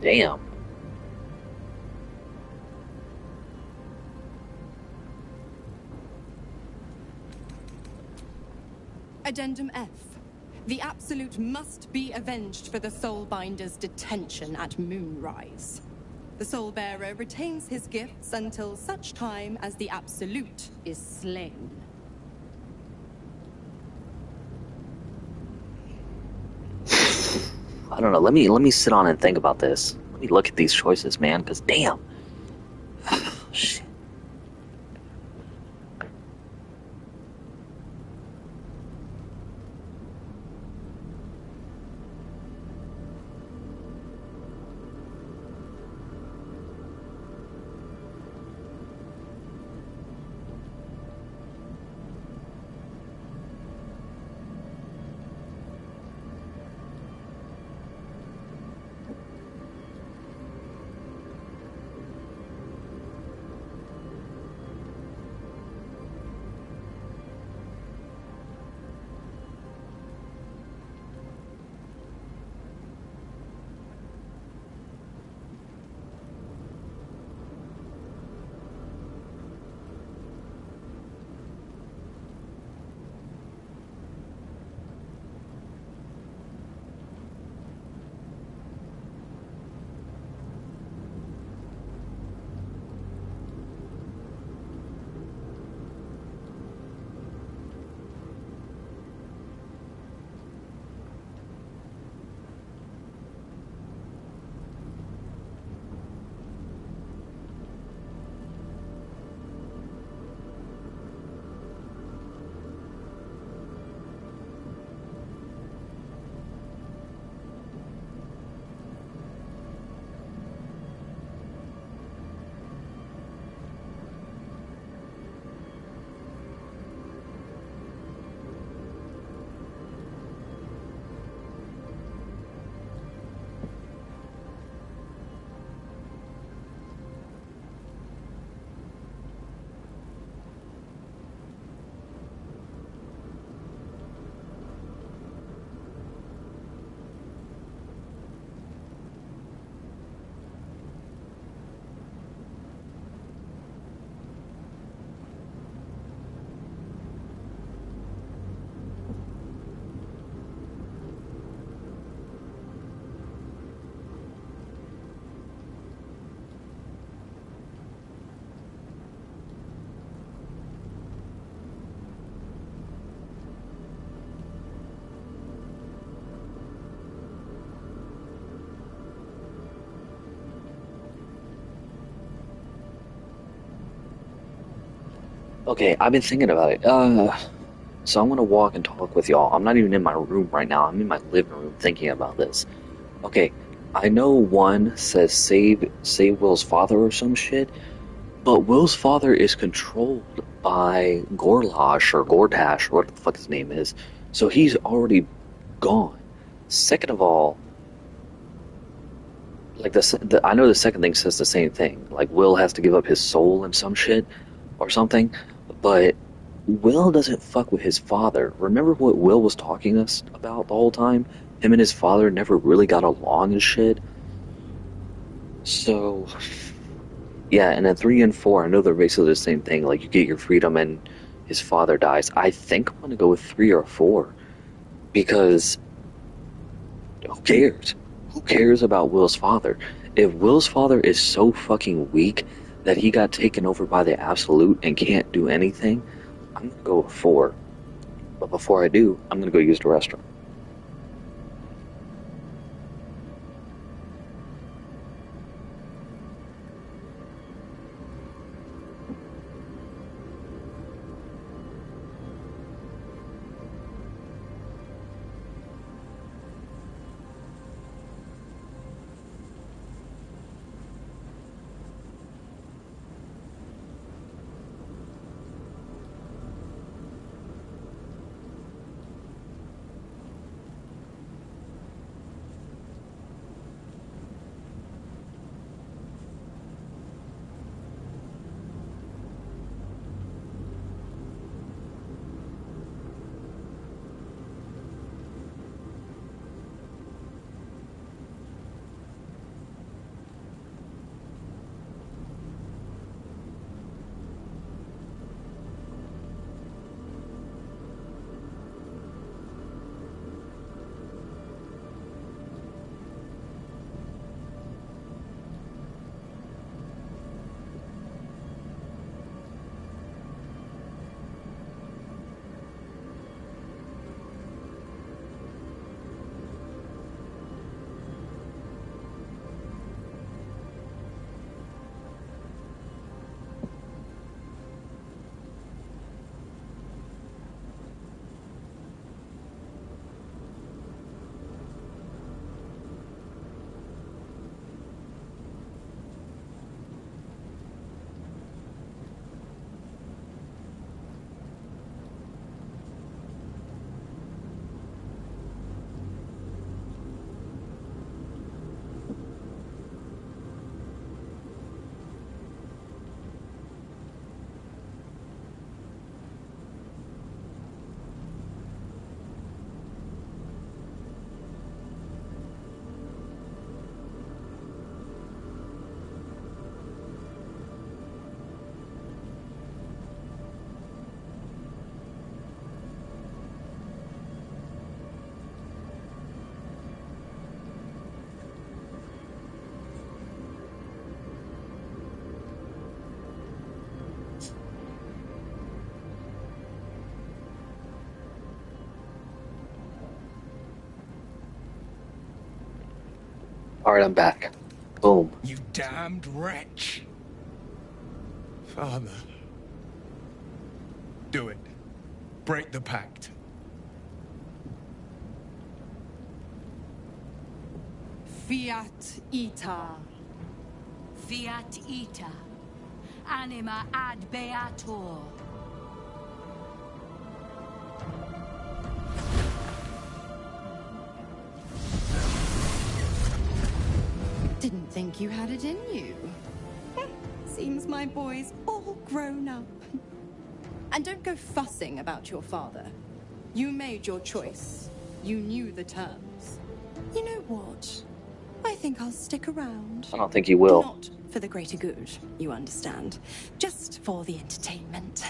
Damn. Addendum F. The Absolute must be avenged for the Soulbinder's detention at Moonrise. The Soulbearer retains his gifts until such time as the Absolute is slain. I don't know. Let me sit on and think about this. Let me look at these choices, man. Cause damn. Shit. Okay, I've been thinking about it. So I'm gonna walk and talk with y'all. I'm not even in my room right now. I'm in my living room thinking about this. Okay, I know one says save Will's father or some shit, but Will's father is controlled by Gorlash or Gortash or what the fuck his name is. So he's already gone. Second of all, like I know the second thing says the same thing. Like Will has to give up his soul and some shit or something, but Will doesn't fuck with his father. Remember what Will was talking us about the whole time? Him and his father never really got along and shit. So, yeah, and then 3 and 4, I know they're basically the same thing. Like, you get your freedom and his father dies. I think I'm gonna go with 3 or 4. Because Who cares? Who cares about Will's father? If Will's father is so fucking weak that he got taken over by the Absolute and can't do anything, I'm gonna go with 4. But before I do, I'm gonna go use the restroom. Alright, I'm back. Boom. You damned wretch. Father. Do it. Break the pact. Fiat ita. Fiat ita. Anima ad beator. Didn't think you had it in you. Seems my boy's all grown up. And don't go fussing about your father. You made your choice. You knew the terms. You know what? I think I'll stick around. I don't think you will. Not for the greater good, you understand. Just for the entertainment.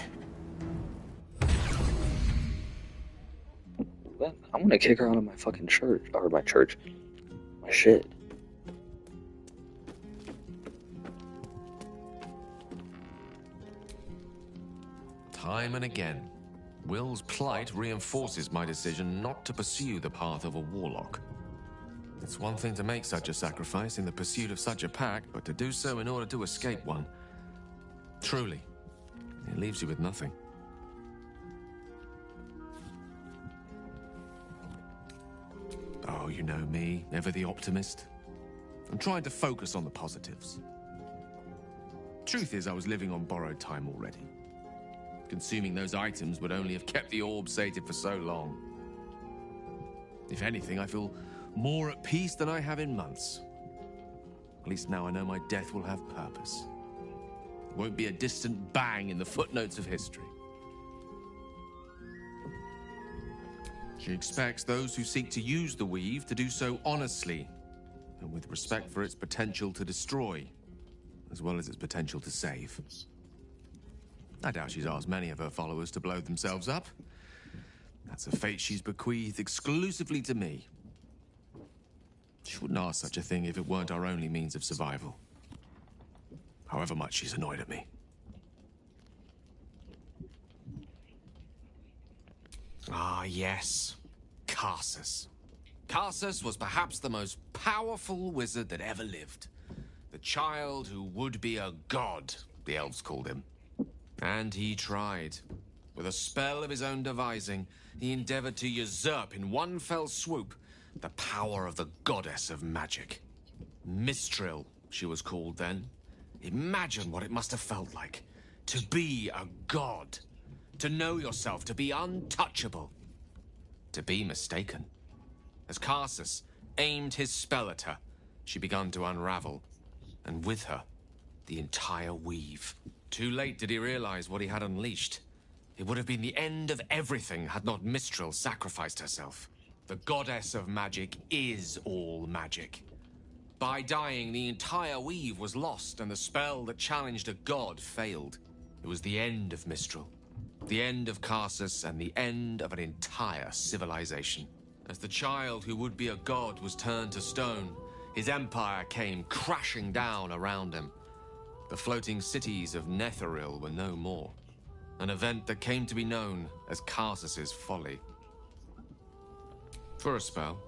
I'm gonna kick her out of my fucking church. Or my church. My shit. Time and again, Will's plight reinforces my decision not to pursue the path of a warlock. It's one thing to make such a sacrifice in the pursuit of such a pact, but to do so in order to escape one. Truly, it leaves you with nothing. Oh, you know me, ever the optimist. I'm trying to focus on the positives. Truth is, I was living on borrowed time already. Consuming those items would only have kept the orb sated for so long. If anything, I feel more at peace than I have in months. At least now I know my death will have purpose. It won't be a distant bang in the footnotes of history. She expects those who seek to use the weave to do so honestly and with respect for its potential to destroy, as well as its potential to save. I doubt she's asked many of her followers to blow themselves up. That's a fate she's bequeathed exclusively to me. She wouldn't ask such a thing if it weren't our only means of survival. However much she's annoyed at me. Ah, yes. Karsus. Karsus was perhaps the most powerful wizard that ever lived. The child who would be a god, the elves called him. And he tried. With a spell of his own devising, he endeavored to usurp in one fell swoop the power of the goddess of magic. Mistral, she was called then. Imagine what it must have felt like to be a god. To know yourself, to be untouchable. To be mistaken. As Karsus aimed his spell at her, she began to unravel. And with her, the entire weave. Too late did he realize what he had unleashed. It would have been the end of everything had not Mistral sacrificed herself. The goddess of magic is all magic. By dying, the entire weave was lost, and the spell that challenged a god failed. It was the end of Mistral. The end of Karsus, and the end of an entire civilization. As the child who would be a god was turned to stone, his empire came crashing down around him. The floating cities of Netheril were no more. An event that came to be known as Karsus's folly. For a spell,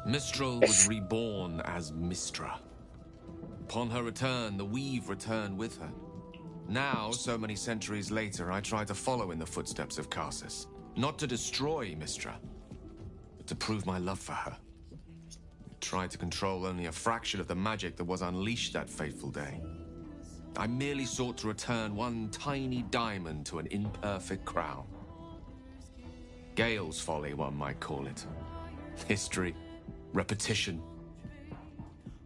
Mistral was reborn as Mistra. Upon her return, the weave returned with her. Now, so many centuries later, I try to follow in the footsteps of Karsus. Not to destroy Mistra, but to prove my love for her. I tried to control only a fraction of the magic that was unleashed that fateful day. I merely sought to return one tiny diamond to an imperfect crown. Gale's folly, one might call it. History, repetition.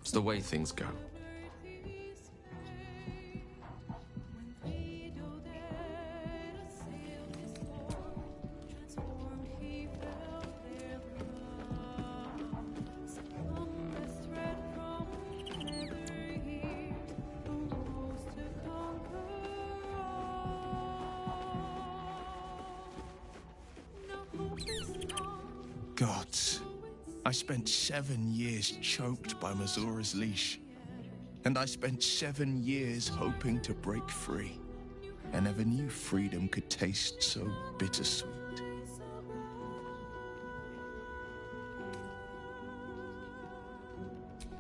It's the way things go. Gods, I spent 7 years choked by Mazora's leash. And I spent 7 years hoping to break free. I never knew freedom could taste so bittersweet.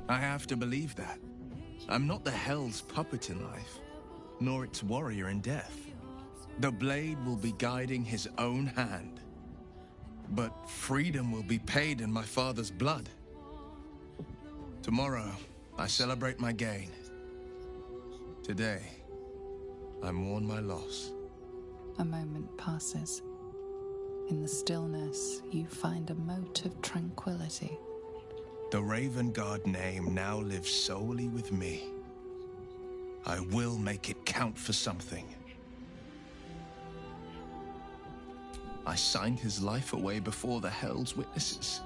I have to believe that. I'm not the Hell's puppet in life, nor its warrior in death. The blade will be guiding his own hand. But freedom will be paid in my father's blood. Tomorrow, I celebrate my gain. Today, I mourn my loss. A moment passes. In the stillness, you find a mote of tranquility. The Raven Guard name now lives solely with me. I will make it count for something. I signed his life away before the Hell's witnesses.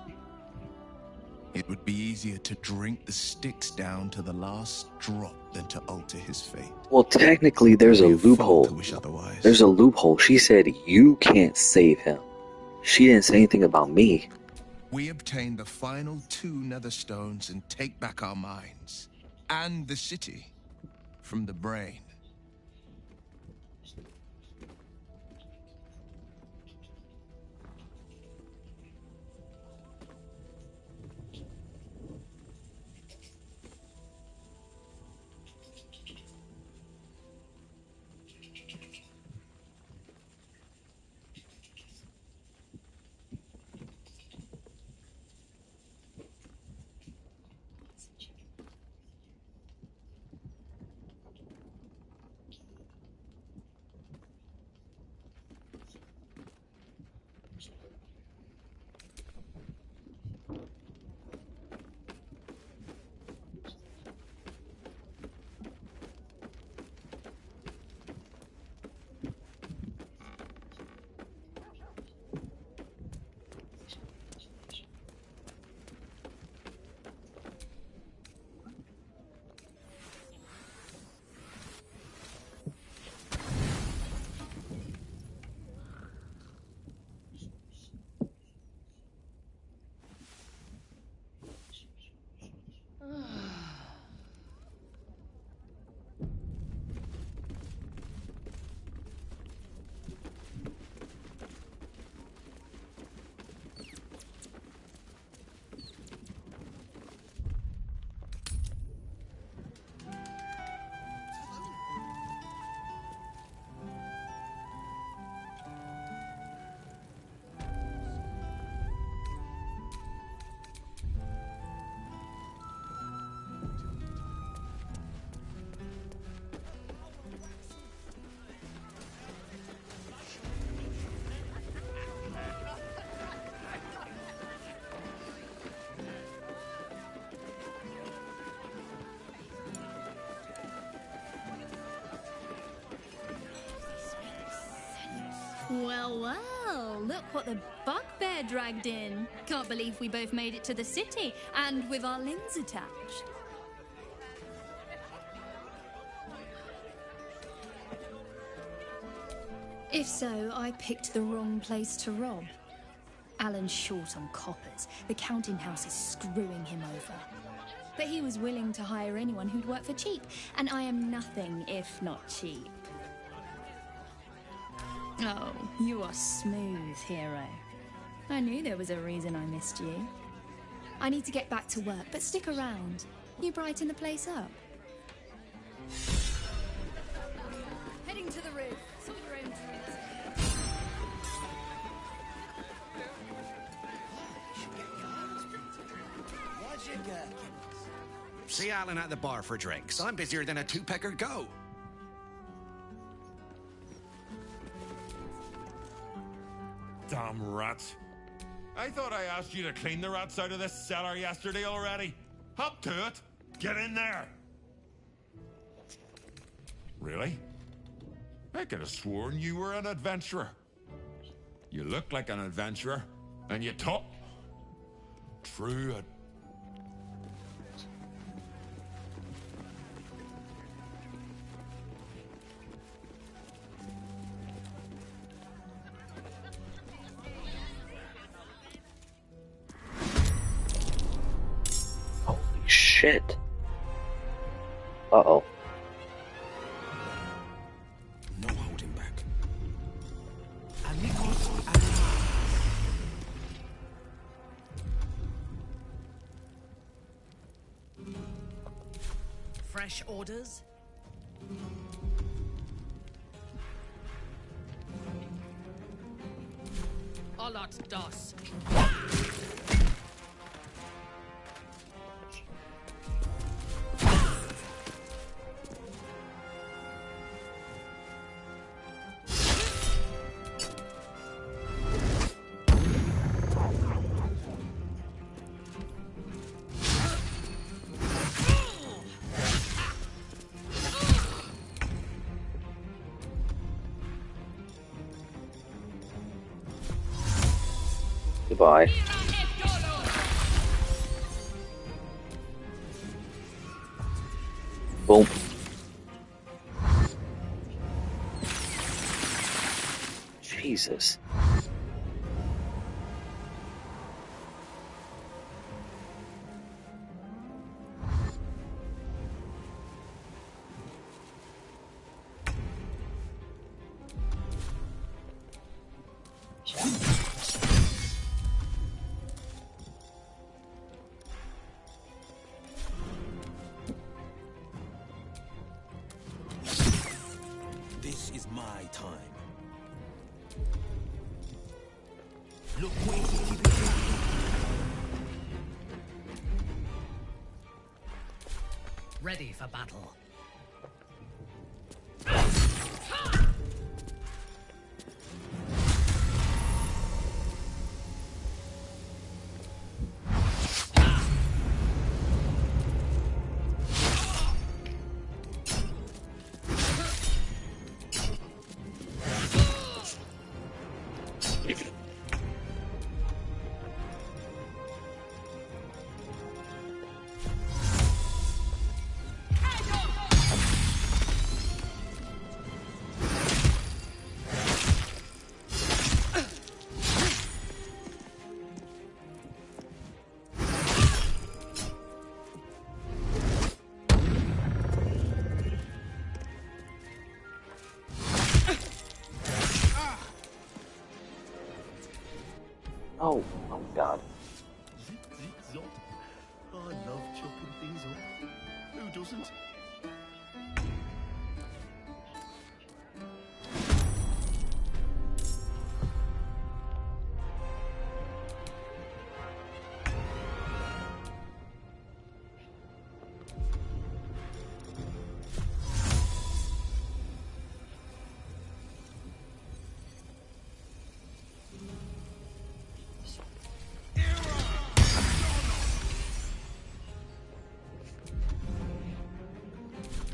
It would be easier to drink the Styx down to the last drop than to alter his fate. Well, technically, there's a loophole. There's a loophole. She said you can't save him. She didn't say anything about me. We obtain the final 2 Netherstones and take back our minds and the city from the brain. Well, well, look what the bugbear dragged in. Can't believe we both made it to the city, and with our limbs attached. If so, I picked the wrong place to rob. Alan's short on coppers. The counting house is screwing him over. But he was willing to hire anyone who'd work for cheap, and I am nothing if not cheap. Oh, you are smooth, hero. I knew there was a reason I missed you. I need to get back to work, but stick around. You brighten the place up. Heading to the roof. Sort your own drinks. What's your gherkins? See Alan at the bar for drinks. I'm busier than a two-pecker go. Damn rats. I thought I asked you to clean the rats out of this cellar yesterday already. Up to it. Get in there. Really? I could have sworn you were an adventurer. You look like an adventurer, and you talk. True. Shit. Uh-oh. No holding back. Fresh orders? Olot dos. Goodbye. Boom. Jesus. This is my time. Look, wait, keep it going. Ready for battle. Oh, oh God. Zip, zip, zop. I love chopping things up. Who doesn't?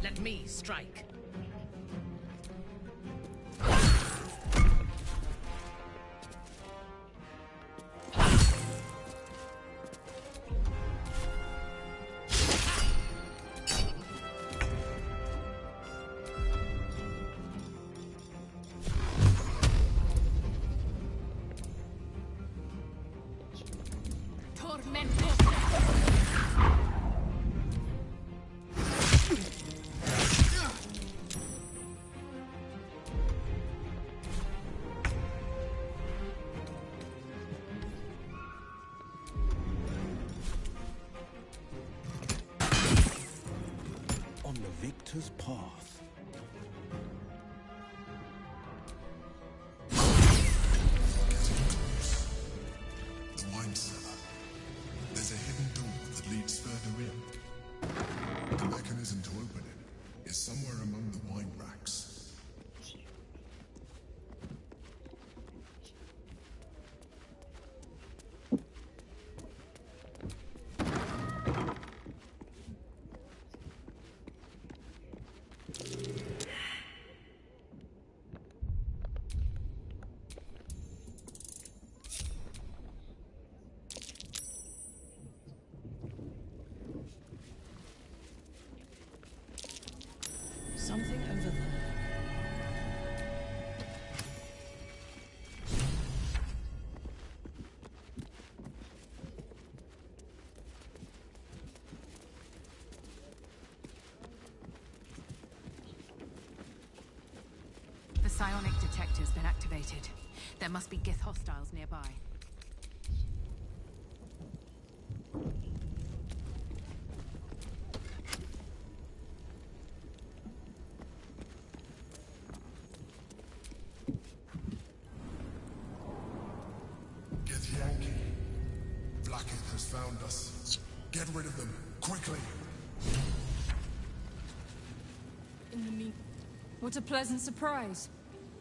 Let me strike. Victor's path. The wine cellar. There's a hidden door that leads further in. The mechanism to open it is somewhere among the wine racks. Something over there. The psionic detector's been activated. There must be Gith hostiles nearby. Get Yankee. Blackith has found us. Get rid of them, quickly. What a pleasant surprise.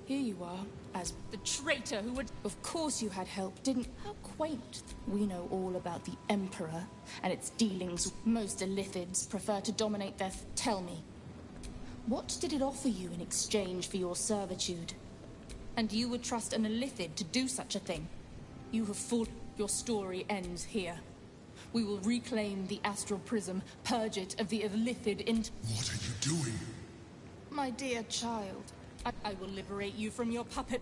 Here you are, as the traitor who would... Of course you had help, didn't... How quaint. We know all about the Emperor and its dealings. Most Illithids prefer to dominate their... Tell me, what did it offer you in exchange for your servitude? And you would trust an Illithid to do such a thing? You have fought... Your story ends here. We will reclaim the Astral Prism, purge it of the Illithid int... What are you doing? My dear child, I will liberate you from your puppet.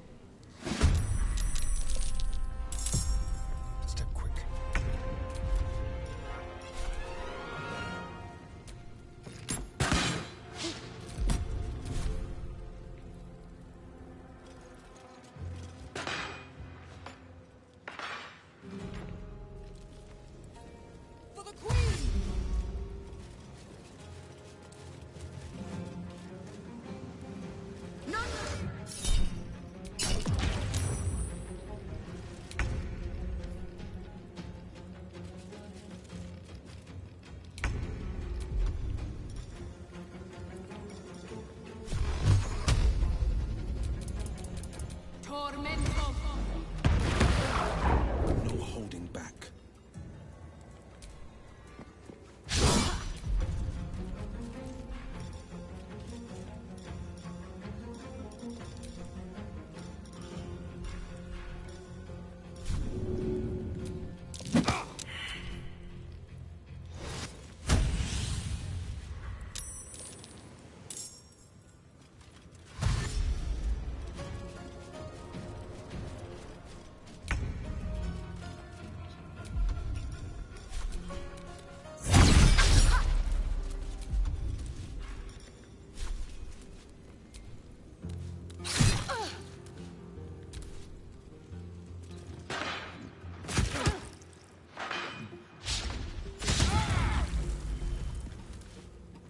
Step quick. For the Queen! Tormento! No holding back.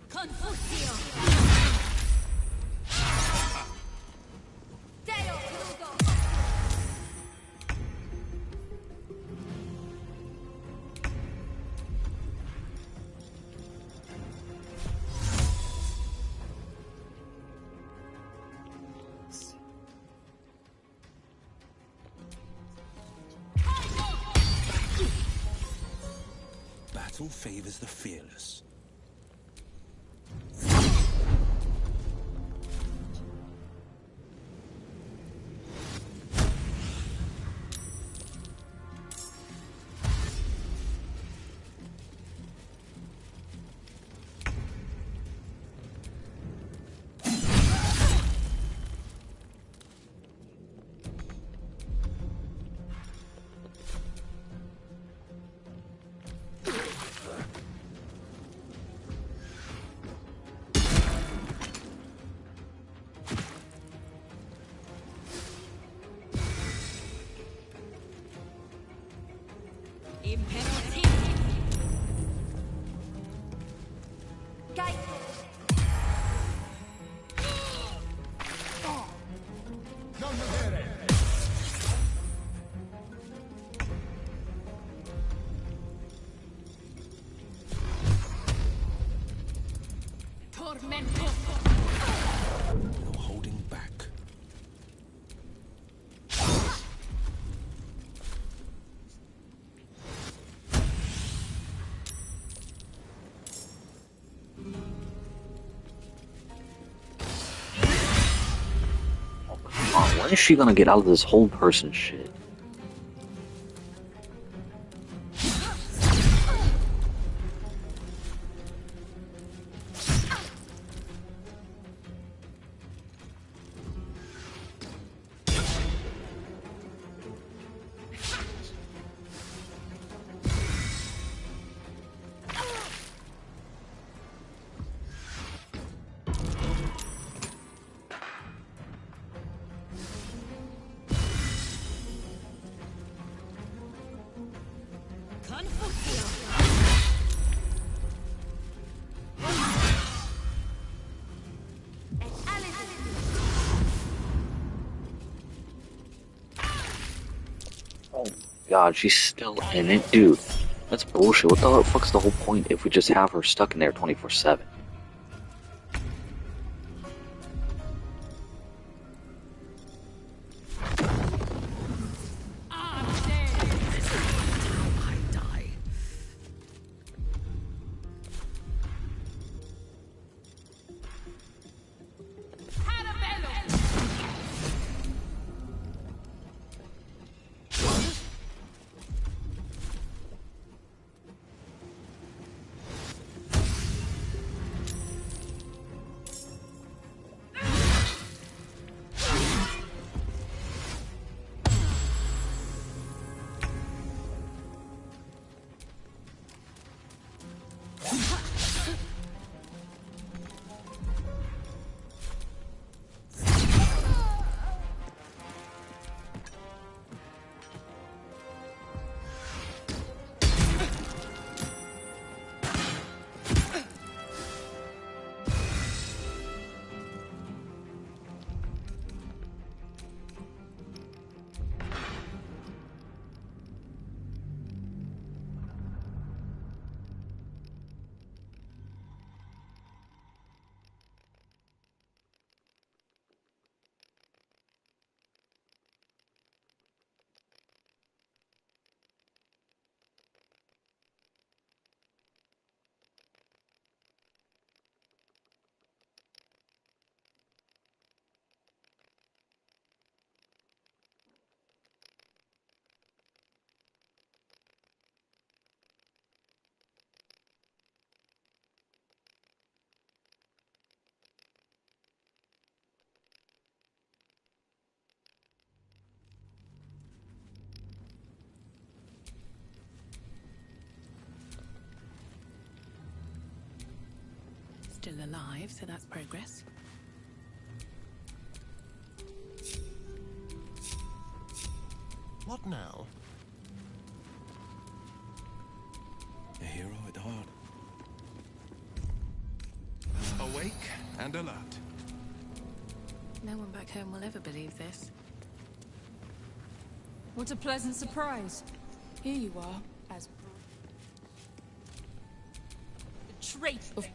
Confusio! Deo crudo! Battle favors the fearless. When is she gonna get out of this whole person shit? God, she's still in it, dude. That's bullshit. What the fuck's the whole point if we just have her stuck in there 24/7? Still alive, so that's progress. What now? A hero at heart. Awake and alert. No one back home will ever believe this. What a pleasant surprise. Here you are, as the trait of...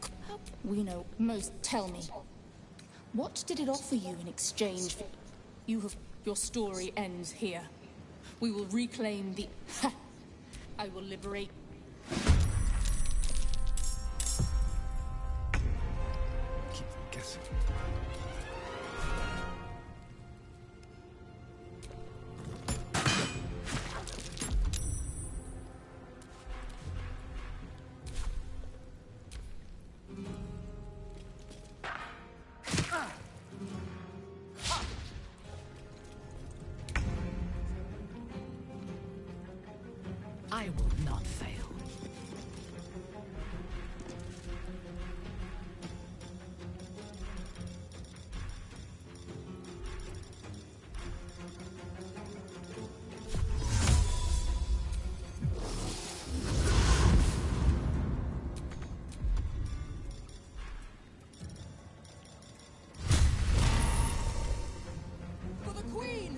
We know most. Tell me, what did it offer you in exchange for... You have... Your story ends here. We will reclaim the... I will liberate... Keep them guessing. I will not fail. For the Queen!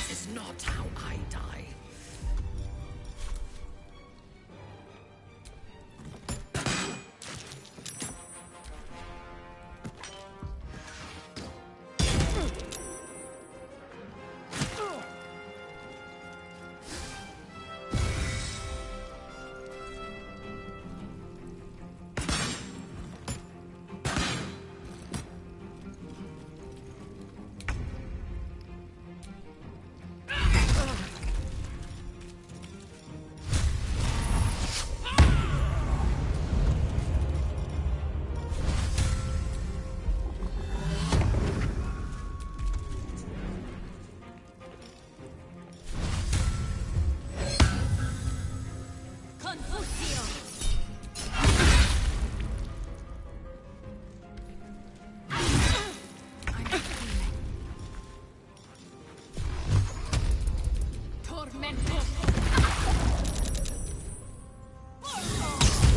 This is not how I die.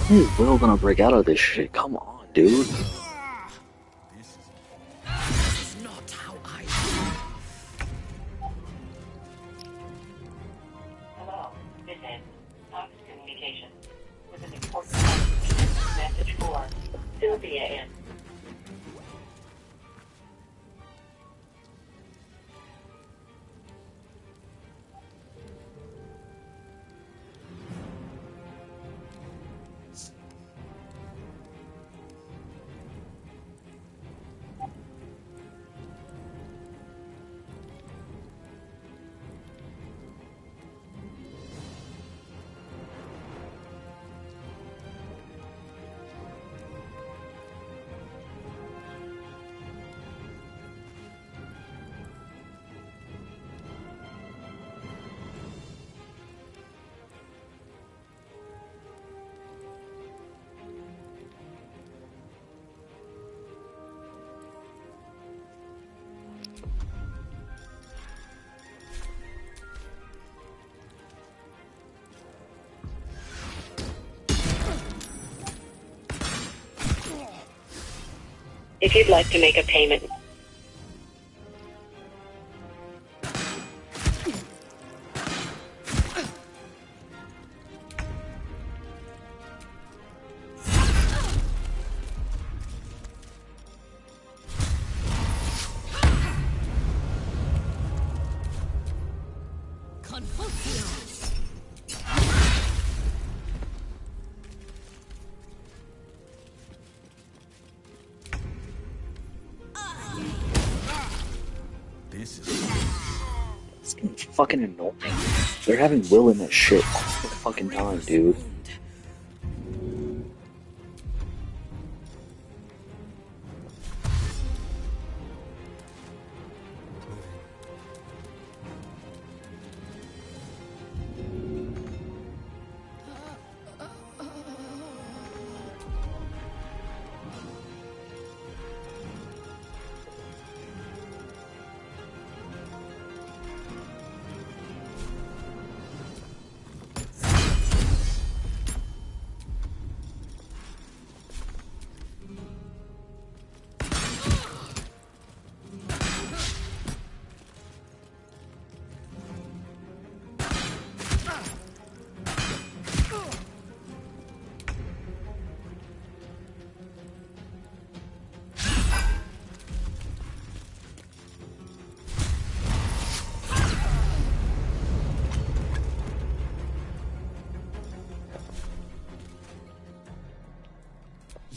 When is Will gonna break out of this shit? Come on, dude. This is not how I die. Hello, this is Fox Communications. With an important message for Sylvia M. If you'd like to make a payment. It's getting fucking annoying. They're having Will in that shit all the fucking time, dude.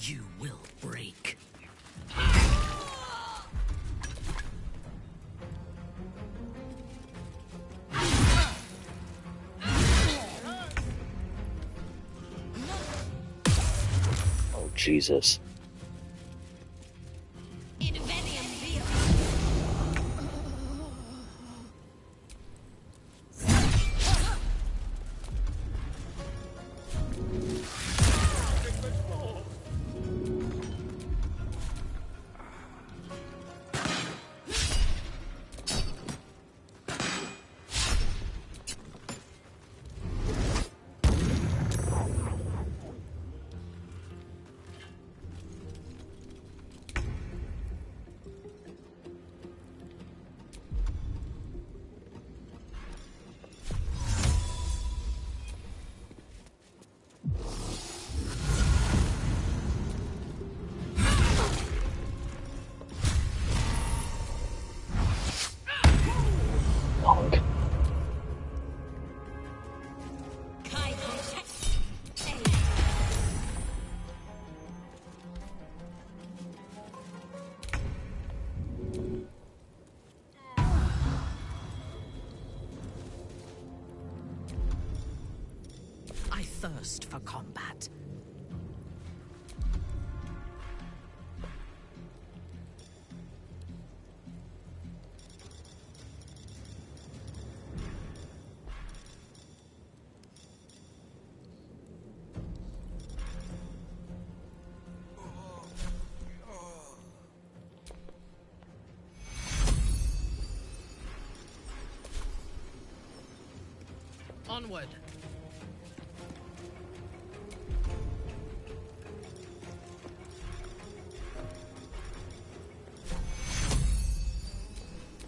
You will break. Oh, Jesus. Advance. thirst for combat. Onward.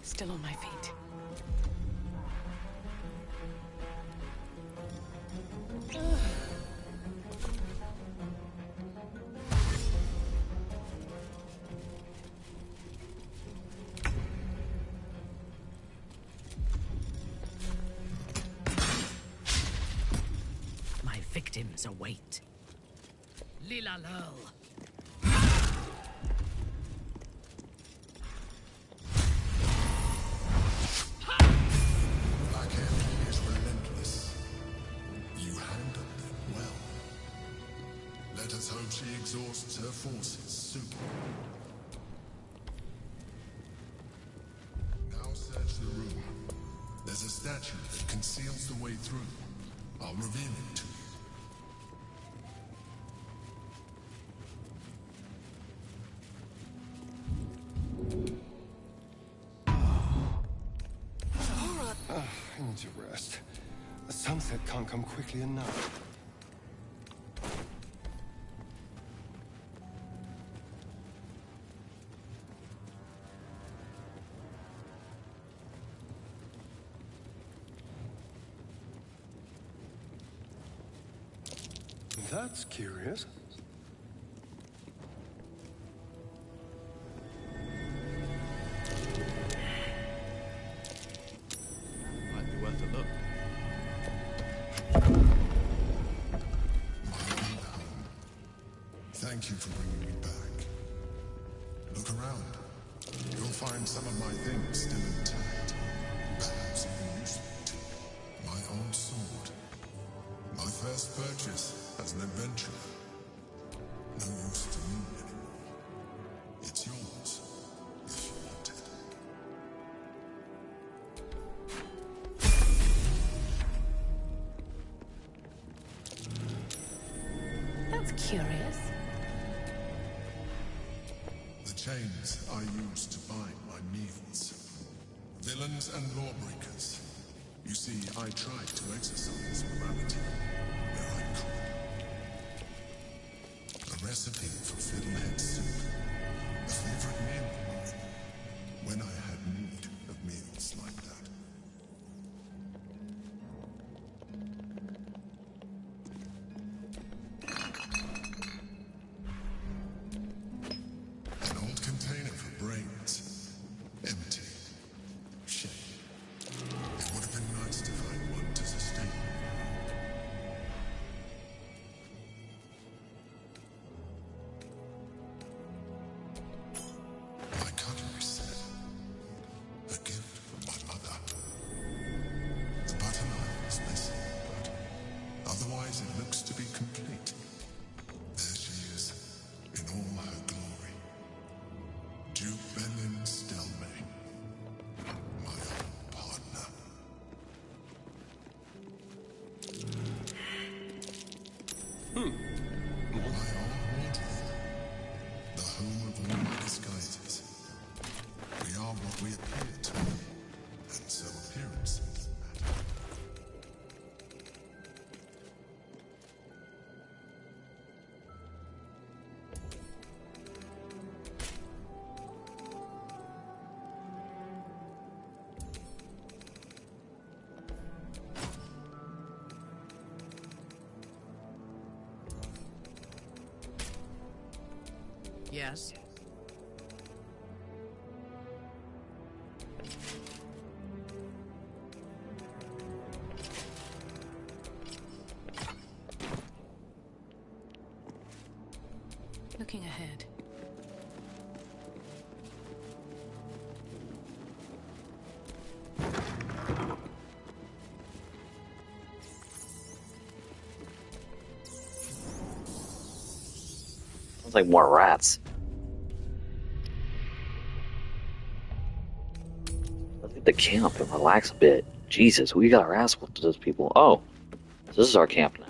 Still on my feet. My victims await. Lila Lurl. Black Enemy is relentless. You handled it well. Let us hope she exhausts her forces soon. Now search the room. There's a statue that conceals the way through. I'll reveal it to you. I need to rest. The sunset can't come quickly enough. That's curious. Might be worth a look. Thank you for bringing me back. Look around. You'll find some of my things still intact. Perhaps even useful to you. My old sword. My first purchase as an adventurer. No use to me anymore. It's yours, if you want it. That's curious. The chains I use to bind my meals. Villains and lawbreakers. You see, I tried to exercise morality where I could. A recipe for fiddlehead soup. A favorite meal of mine. When I had need of meals like that. An old container for brains. Empty. Shame. It would have been nice to find one to sustain me. My cutlery set. A gift from my mother. The butter knife is missing, but otherwise it looks to be complete. There she is, in all her glory. Duke Belin Stelmane. My old partner. My old wardrobe. The home of all my disguises. We are what we appear to be, and so appearances matter. Yes? Looking ahead. Sounds like more rats. Let's get the camp and relax a bit. Jesus, we got our ass whooped to those people. Oh, this is our camp now.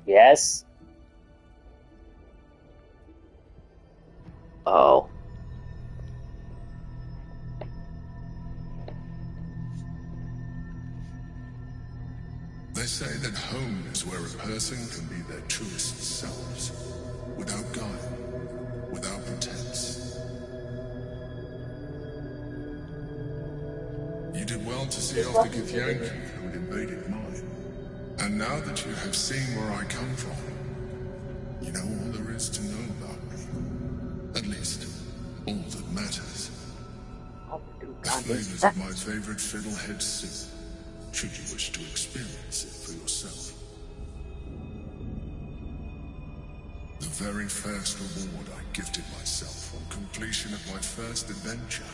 Yes? Oh. They say that home is where a person can be their truest selves, without guile, without pretense. You did well to see off the Githyanki who had invaded mine. And now that you have seen where I come from, you know all there is to know about me. At least, all that matters. The flavors of my favorite fiddlehead soup, should you wish to experience it for yourself. The very first reward I gifted myself on completion of my first adventure.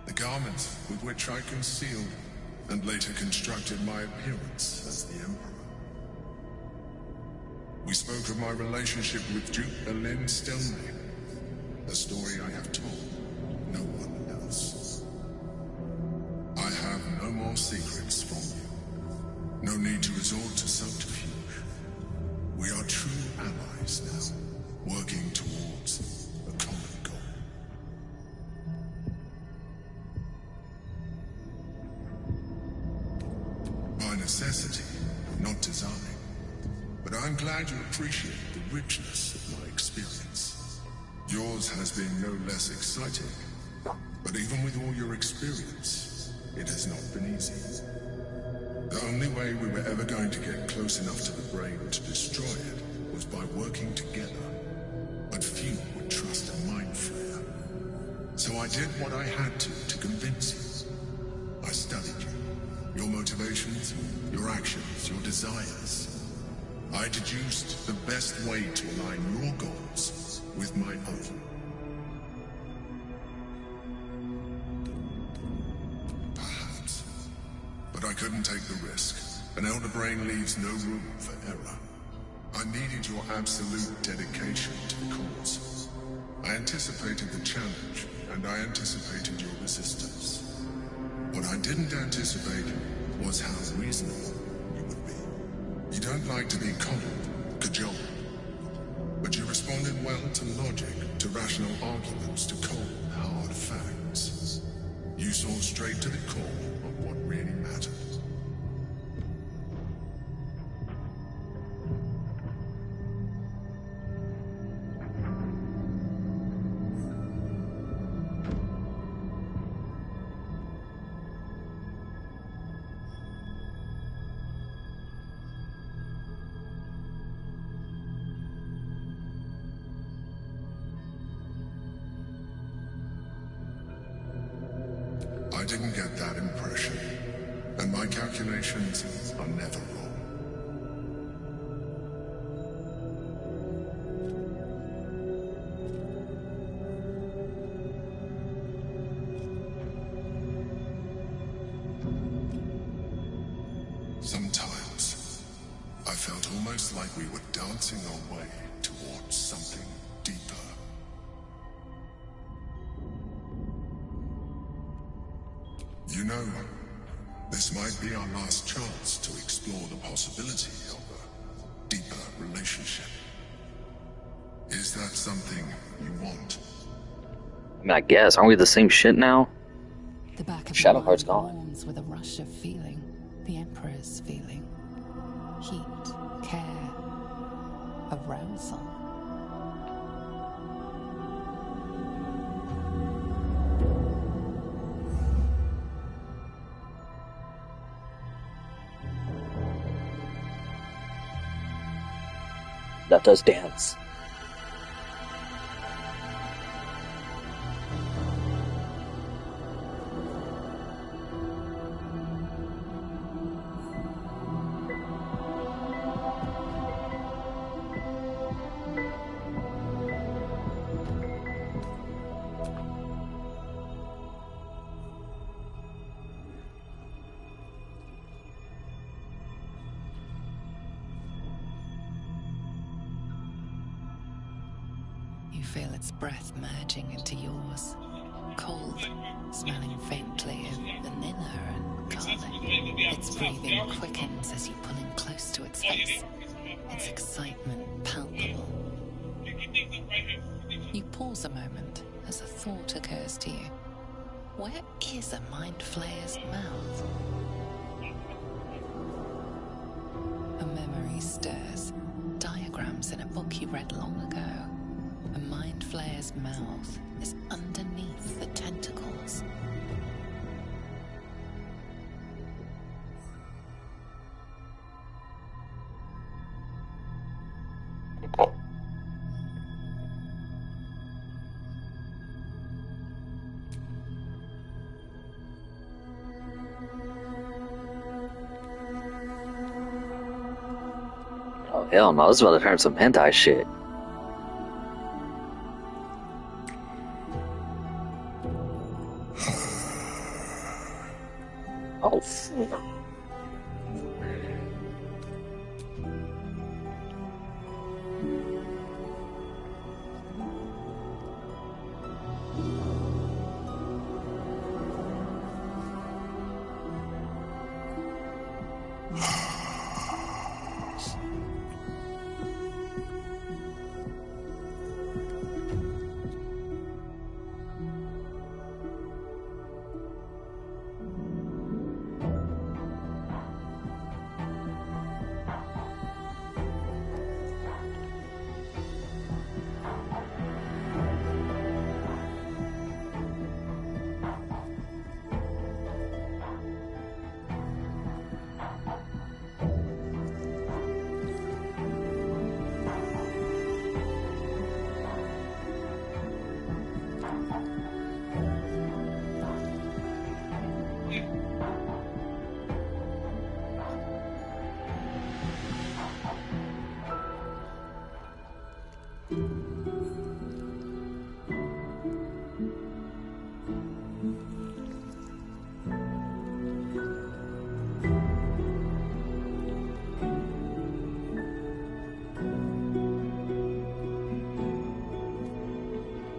The garments with which I concealed and later constructed my appearance as the Emperor. We spoke of my relationship with Duke Berlin Stelmane, a story I have told no one else. I have no more secrets from you. No need to resort to subterfuge. We are true allies now, working towards a common goal. By necessity, not design. But I'm glad you appreciate the richness of my experience. Yours has been no less exciting. But even with all your experience, it has not been easy. The only way we were ever going to get close enough to the brain to destroy it was by working together. But few would trust a mind flayer. So I did what I had to convince you. I studied you. Your motivations, your actions, your desires. I deduced the best way to align your goals with my own. Perhaps. But I couldn't take the risk. An elder brain leaves no room for error. I needed your absolute dedication to the cause. I anticipated the challenge, and I anticipated your resistance. What I didn't anticipate was how reasonable you would be. You don't like to be coddled, cajoled, but you responded well to logic, to rational arguments, to cold, hard facts. You saw straight to the core of what really mattered. I didn't get that impression, and my calculations are never wrong. Sometimes, I felt almost like we were dancing our way towards something deeper. You know, this might be our last chance to explore the possibility of a deeper relationship. Is that something you want? I mean, I guess. Aren't we the same shit now? The back of Shadowheart's gone. warms with a rush of feeling. The Emperor's feeling. Heat, care, arousal. Let us dance. You feel its breath merging into yours. Cold, smelling faintly of vanilla and garlic. Its breathing quickens as you pull in close to its face. Its excitement palpable. You pause a moment as a thought occurs to you. Where is a mind flayer's mouth? A memory stirs. Diagrams in a book you read long ago. A mind flayer's mouth is underneath the tentacles. Oh hell no, this is about to turn some hentai shit. Oh fuck.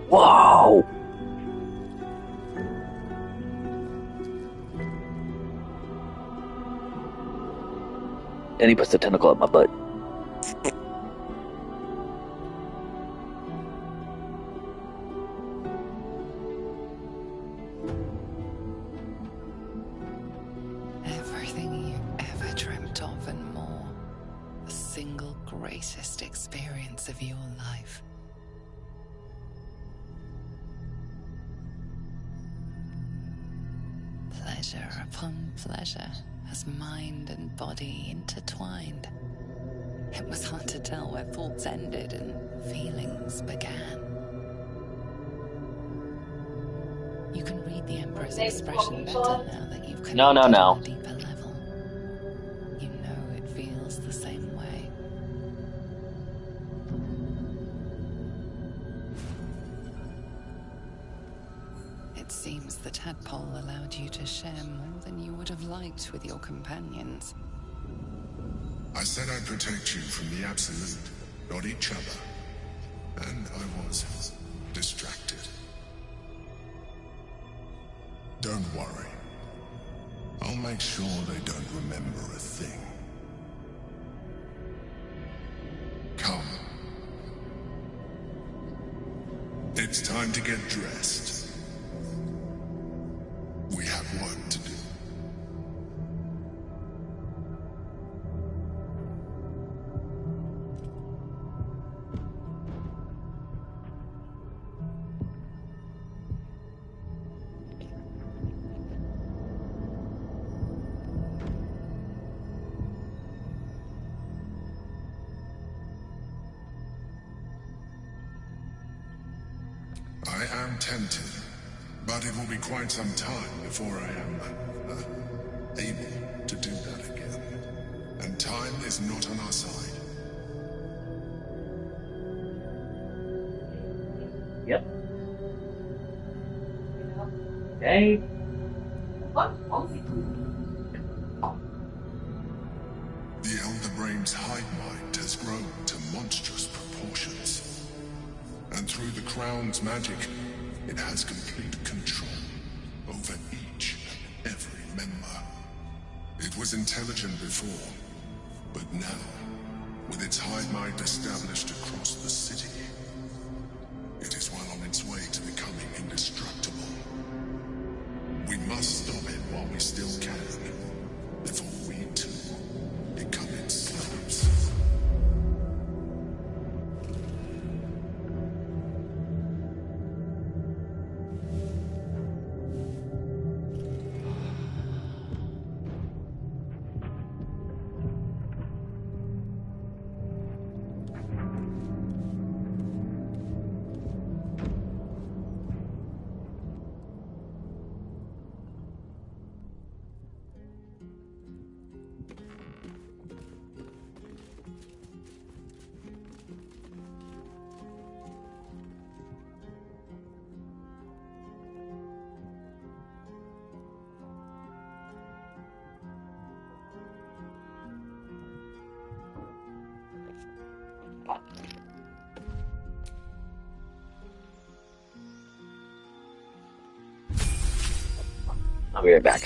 Whoa! And he puts the tentacle up my butt. Everything you ever dreamt of and more. The single greatest experience of your life. Pleasure upon pleasure, as mind and body intertwined. It was hard to tell where thoughts ended and feelings began. You can read the Emperor's expression better now that you've connected on a deeper level. You know it feels the same way. It seems the tadpole allowed you to share more than you would have liked with your companions. I said I'd protect you from the Absolute, not each other. And I was distracted. Don't worry. I'll make sure they don't remember a thing. Come. It's time to get dressed. We have work to do. I am tempted, but it will be quite some time before I am able to do that again. And time is not on our side. Yep. Okay. The Elder Brain's hive mind has grown to monstrous proportions. And through the Crown's magic, it has complete control over each and every member. It was intelligent before, but now, with its hive mind established across the city, it is well on its way to becoming indestructible. We must stop it while we still can, before we too become its slaves. I'll be right back.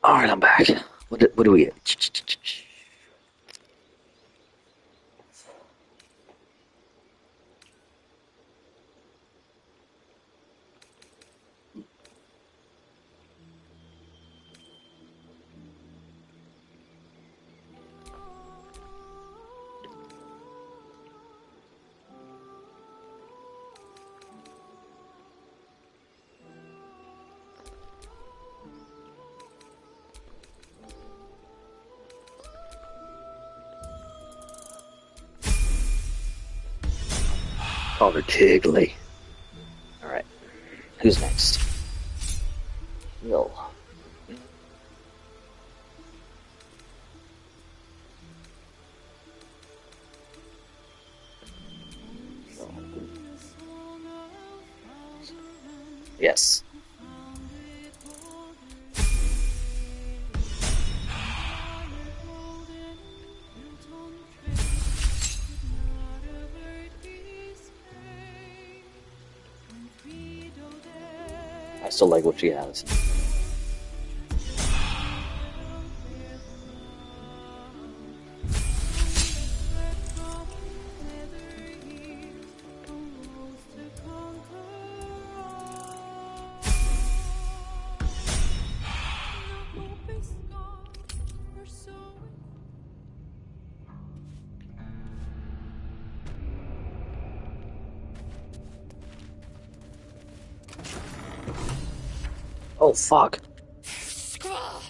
Alright, I'm back. What do we get? Call her Tiggly. Alright. Who's next? Will. Yes. I still like what she has. Oh, fuck. Squall!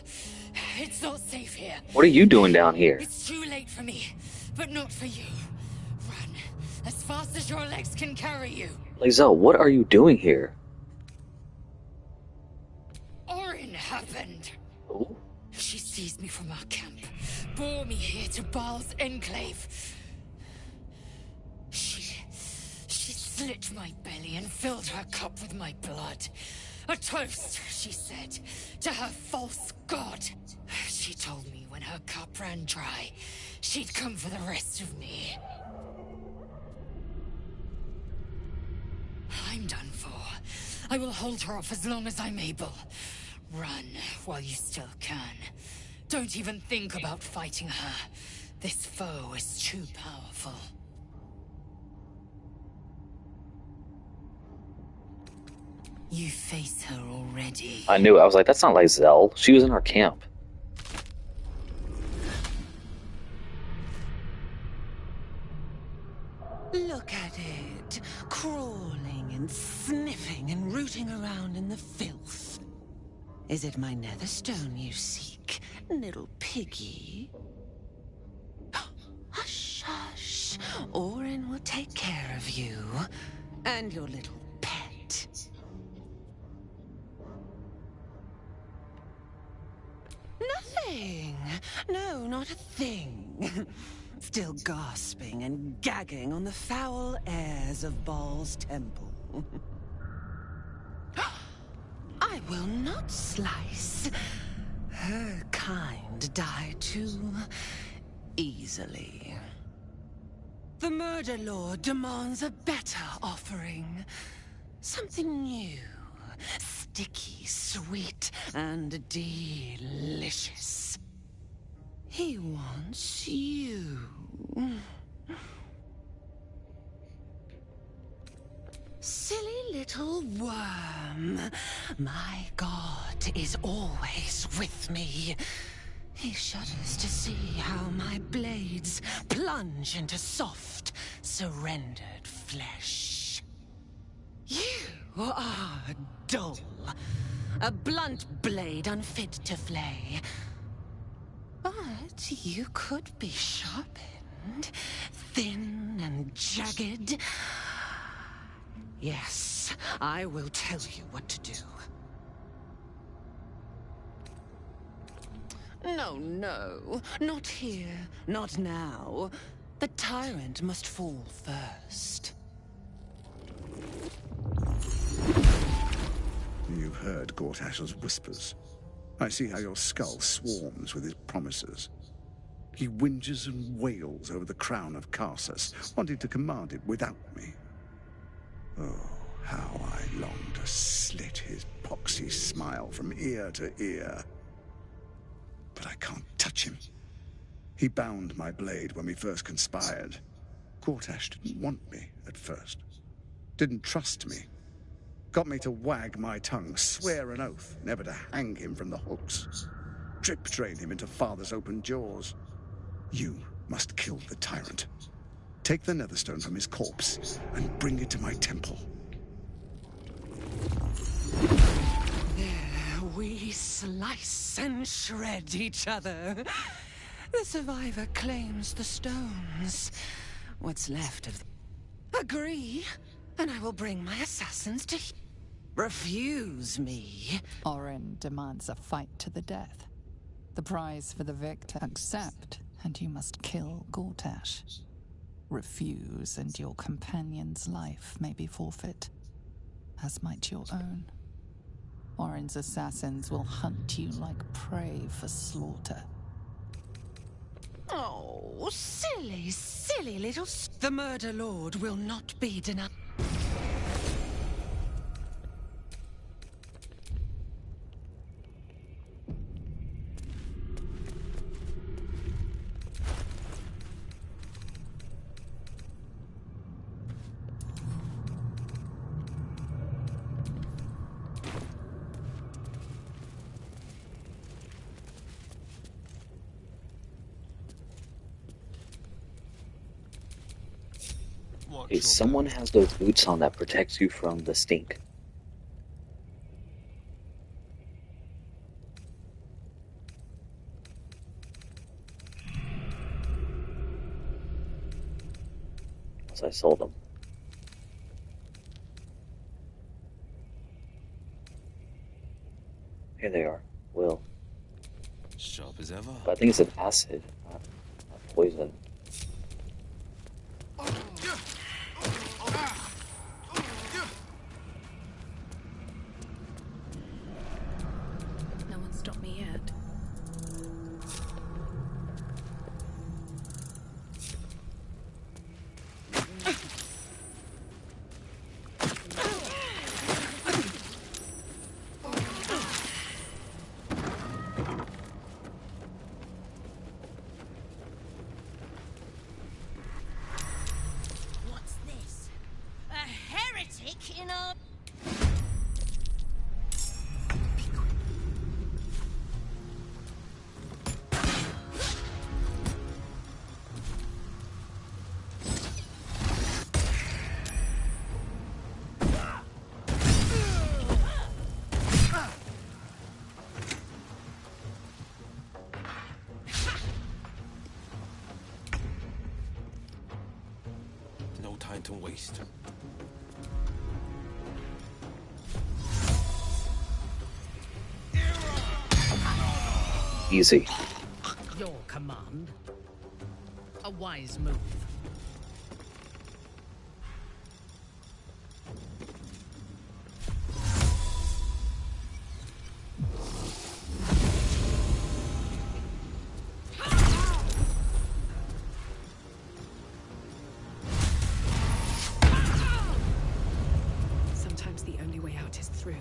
It's not safe here. What are you doing down here? It's too late for me, but not for you. Run as fast as your legs can carry you. Lizelle, what are you doing here? Orin happened. Who? She seized me from our camp, bore me here to Baal's enclave. She slit my belly and filled her cup with my blood. A toast, she said, to her false god. She told me when her cup ran dry, she'd come for the rest of me. I'm done for. I will hold her off as long as I'm able. Run while you still can. Don't even think about fighting her. This foe is too powerful. You face her already. I knew it. I was like, that's not Lizelle. She was in our camp. Look at it, crawling and sniffing and rooting around in the filth. Is it my netherstone you seek, little piggy? Hush, hush. Orin will take care of you and your little pet. Nothing. No, not a thing. Still gasping and gagging on the foul airs of Baal's temple. I will not slice. Her kind die too easily. The Murder Lord demands a better offering. Something new. Sticky, sweet, and delicious. He wants you. Silly little worm. My god is always with me. He shudders to see how my blades plunge into soft, surrendered flesh. You are dull. A blunt blade unfit to flay. But you could be sharpened, thin and jagged. Yes, I will tell you what to do. No, no, not here, not now. The tyrant must fall first. You've heard Gortash's whispers. I see how your skull swarms with his promises. He whinges and wails over the crown of Karsus, wanting to command it without me. Oh, how I long to slit his poxy smile from ear to ear. He bound my blade when we first conspired. Gortash didn't want me at first. Didn't trust me. Got me to wag my tongue, swear an oath never to hang him from the hooks. Drip-train him into Father's open jaws. You must kill the tyrant. Take the Netherstone from his corpse and bring it to my temple. There we slice and shred each other. The survivor claims the stones. What's left of them? Agree, and I will bring my assassins to refuse me. Orin demands a fight to the death. The prize for the victor. Accept, and you must kill Gortash. Refuse, and your companion's life may be forfeit, as might your own. Orin's assassins will hunt you like prey for slaughter. Oh, silly, silly little... The Murder Lord will not be denied. Hey, someone has those boots on that protects you from the stink. So I sold them. Here they are. Will. Sharp as ever. But I think it's an acid, not poison. No one stopped me yet. What's this? A heretic in our... No time to waste. Easy. Your command. A wise move. Sometimes the only way out is through.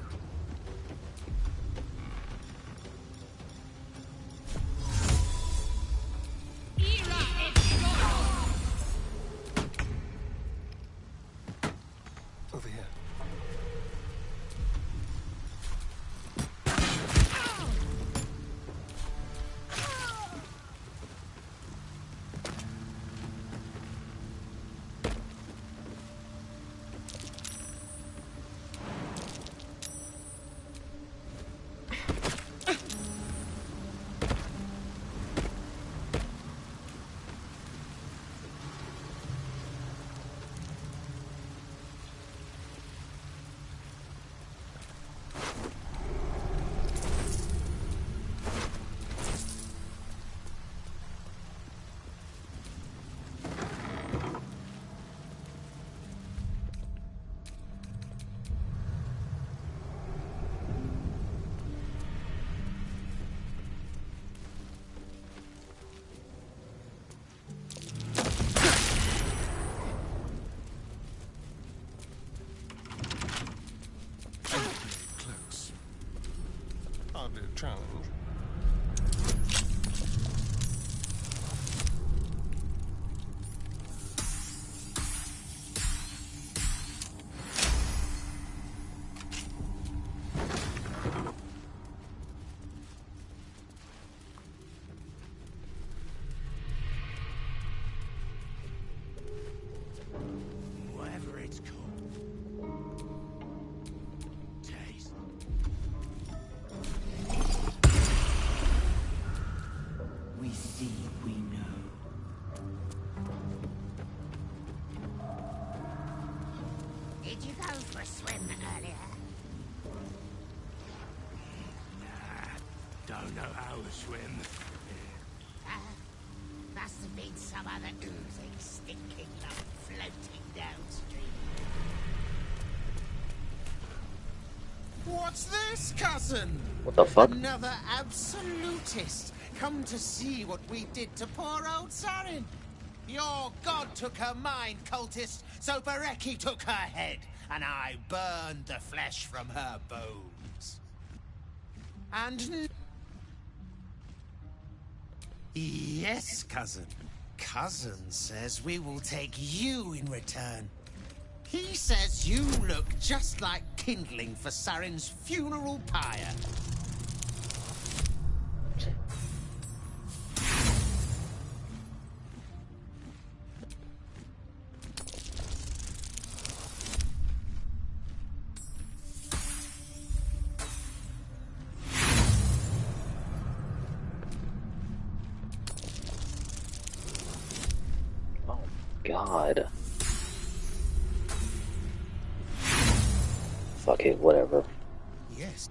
Over here. Close. Hardly a challenge. Did you go for a swim earlier? Don't know how to swim. Must have been some other oozing, stinking lump floating downstream. What's this, cousin? What the fuck? Another absolutist come to see what we did to poor old Sarin. Your god took her mind, cultist, so Bereki took her head, and I burned the flesh from her bones. And... Yes, cousin. Cousin says we will take you in return. He says you look just like kindling for Sarin's funeral pyre. God. Fuck it, whatever. Yes.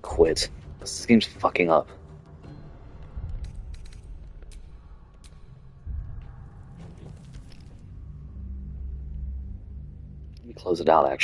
Quit. This game's fucking up. Let me close it out, actually.